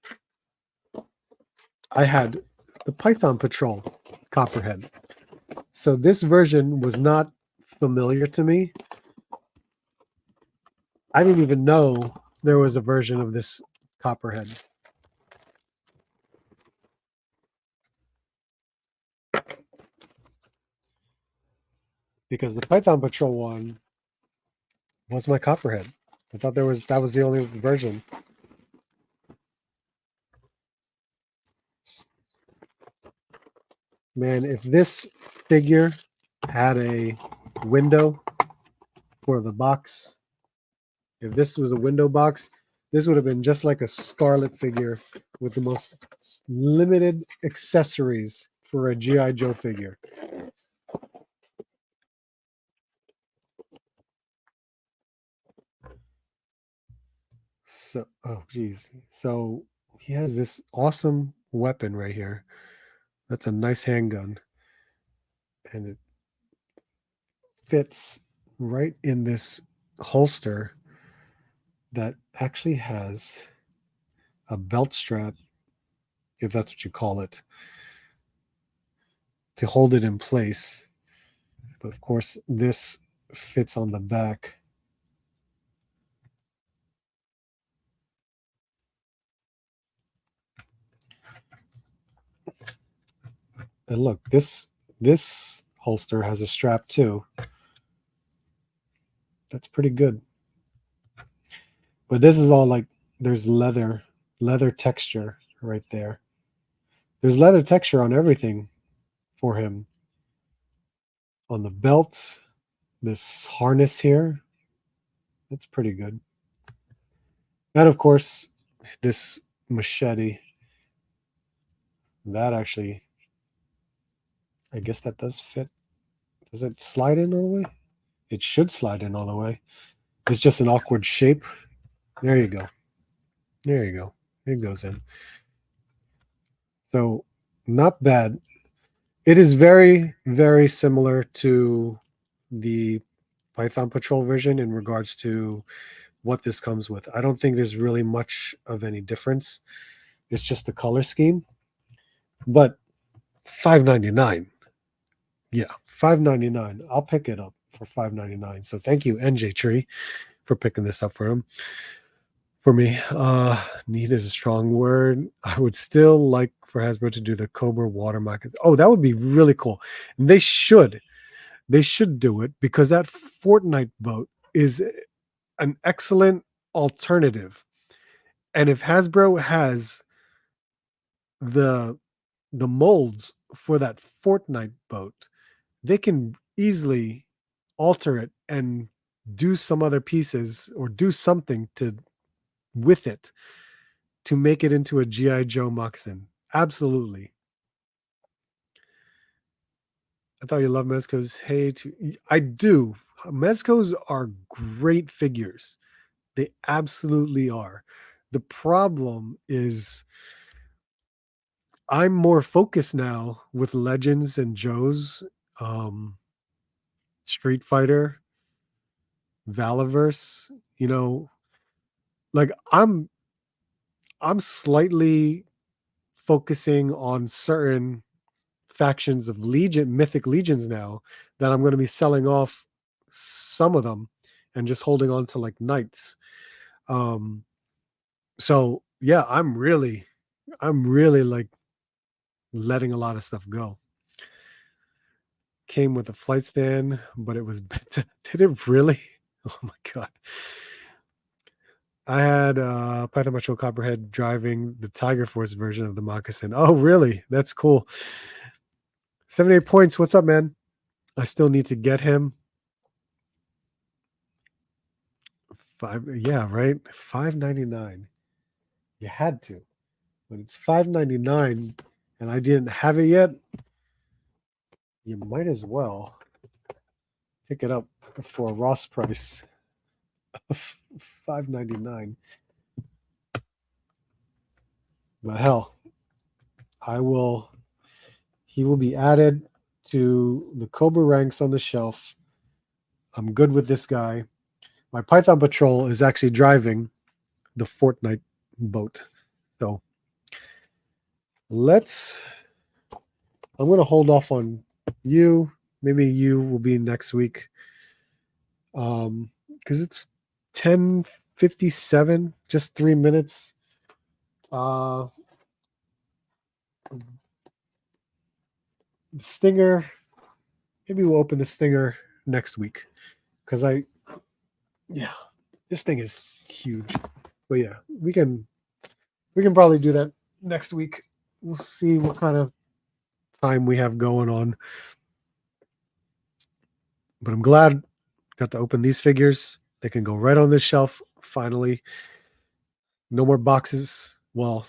I had the Python Patrol Copperhead. So this version was not familiar to me. I didn't even know there was a version of this Copperhead. Because the Python Patrol one was my Copperhead. I thought that was the only version. Man, if this figure had a window for the box, if this was a window box, this would have been just like a Scarlet figure with the most limited accessories for a G.I. Joe figure. So, oh geez. So he has this awesome weapon right here. That's a nice handgun. And it fits right in this holster that actually has a belt strap, if that's what you call it, to hold it in place. But of course, this fits on the back. And look, this holster has a strap too. That's pretty good. But this is all like there's leather texture right there. There's leather texture on everything for him. On the belt, this harness here, that's pretty good. And of course, this machete, that actually, I guess that does fit. Does it slide in all the way? It should slide in all the way. It's just an awkward shape. There you go. There you go. It goes in. So not bad. It is very, very similar to the Python Patrol version in regards to what this comes with. I don't think there's really much of any difference. It's just the color scheme. But $5.99. Yeah, $5.99. I'll pick it up for $5.99. So thank you, NJ Tree, for picking this up for him. For me, need is a strong word. I would still like for Hasbro to do the Cobra watermark. Oh, that would be really cool. And they should do it because that Fortnite boat is an excellent alternative. And if Hasbro has the molds for that Fortnite boat, they can easily alter it and do some other pieces or do something to with it to make it into a G.I. Joe moccasin. Absolutely. I thought you loved Mezco's. Hey, I do. Mezco's are great figures. They absolutely are. The problem is I'm more focused now with Legends and Joe's, um, Street Fighter, Valiverse. You know, like I'm slightly focusing on certain factions of mythic legions now that I'm going to be selling off some of them and just holding on to like knights. Um, so yeah, I'm really like letting a lot of stuff go. Came with a flight stand, but it was did it really? Oh my god. I had Python Metro Copperhead driving the Tiger Force version of the Moccasin. Oh, really? That's cool. 78 points. What's up, man? I still need to get him. Yeah, right. $5.99. You had to. When it's $5.99 and I didn't have it yet, you might as well pick it up for a Ross price of $5.99. But hell, he will be added to the Cobra ranks on the shelf. I'm good with this guy. My Python Patrol is actually driving the Fortnite boat. So I'm going to hold off on you. Maybe you will be next week. Because it's 10:57, just 3 minutes. Stinger, maybe we'll open the Stinger next week. Because this thing is huge. But yeah, we can probably do that next week. We'll see what kind of time we have going on. But I'm glad got to open these figures. They can go right on this shelf finally. No more boxes. Well,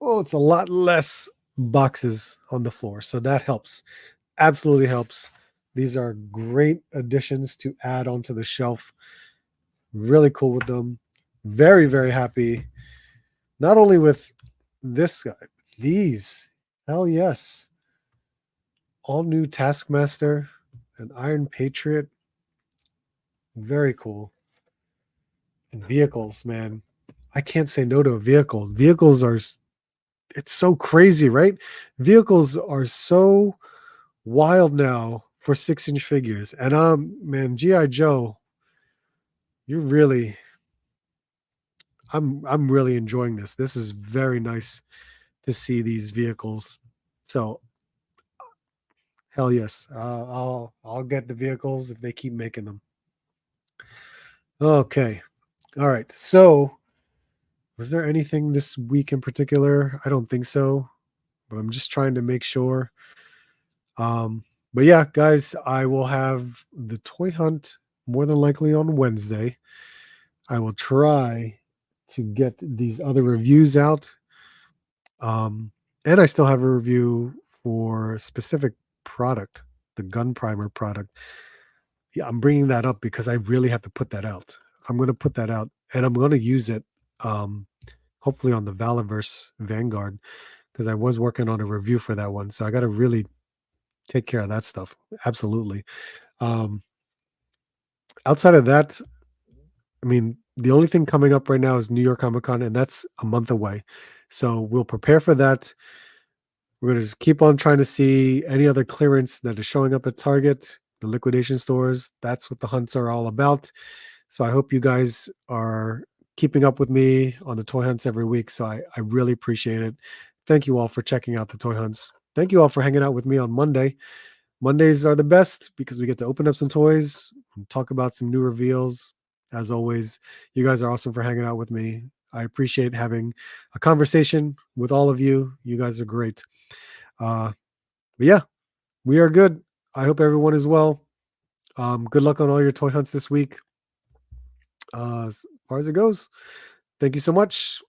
it's a lot less boxes on the floor. So that helps. Absolutely helps. These are great additions to add onto the shelf. Really cool with them. Very, very happy. Not only with this guy, these. Hell yes. All new Taskmaster and Iron Patriot. Very cool. And vehicles, man. I can't say no to a vehicle. Vehicles are, it's so crazy, right? Vehicles are so wild now for 6-inch figures. And man, G.I. Joe, you're really, I'm really enjoying this. This is very nice to see these vehicles. So hell yes, I'll get the vehicles if they keep making them. Okay, all right. So was there anything this week in particular? I don't think so, but I'm just trying to make sure. But yeah, guys, I will have the toy hunt more than likely on Wednesday. I will try to get these other reviews out. And I still have a review for a specific product, the gun primer product. Yeah, I'm bringing that up because I really have to put that out. I'm going to put that out and I'm going to use it hopefully on the Valiverse Vanguard because I was working on a review for that one. So I got to really take care of that stuff. Absolutely. Outside of that, I mean, the only thing coming up right now is New York Comic Con, and that's a month away. So we'll prepare for that. We're going to just keep on trying to see any other clearance that is showing up at Target, the liquidation stores. That's what the hunts are all about. So I hope you guys are keeping up with me on the toy hunts every week. So I really appreciate it. Thank you all for checking out the toy hunts. Thank you all for hanging out with me on Monday. Mondays are the best because we get to open up some toys and talk about some new reveals. As always, you guys are awesome for hanging out with me. I appreciate having a conversation with all of you. You guys are great. But yeah, we are good. I hope everyone is well. Good luck on all your toy hunts this week. As far as it goes, thank you so much.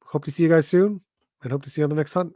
Hope to see you guys soon and hope to see you on the next hunt.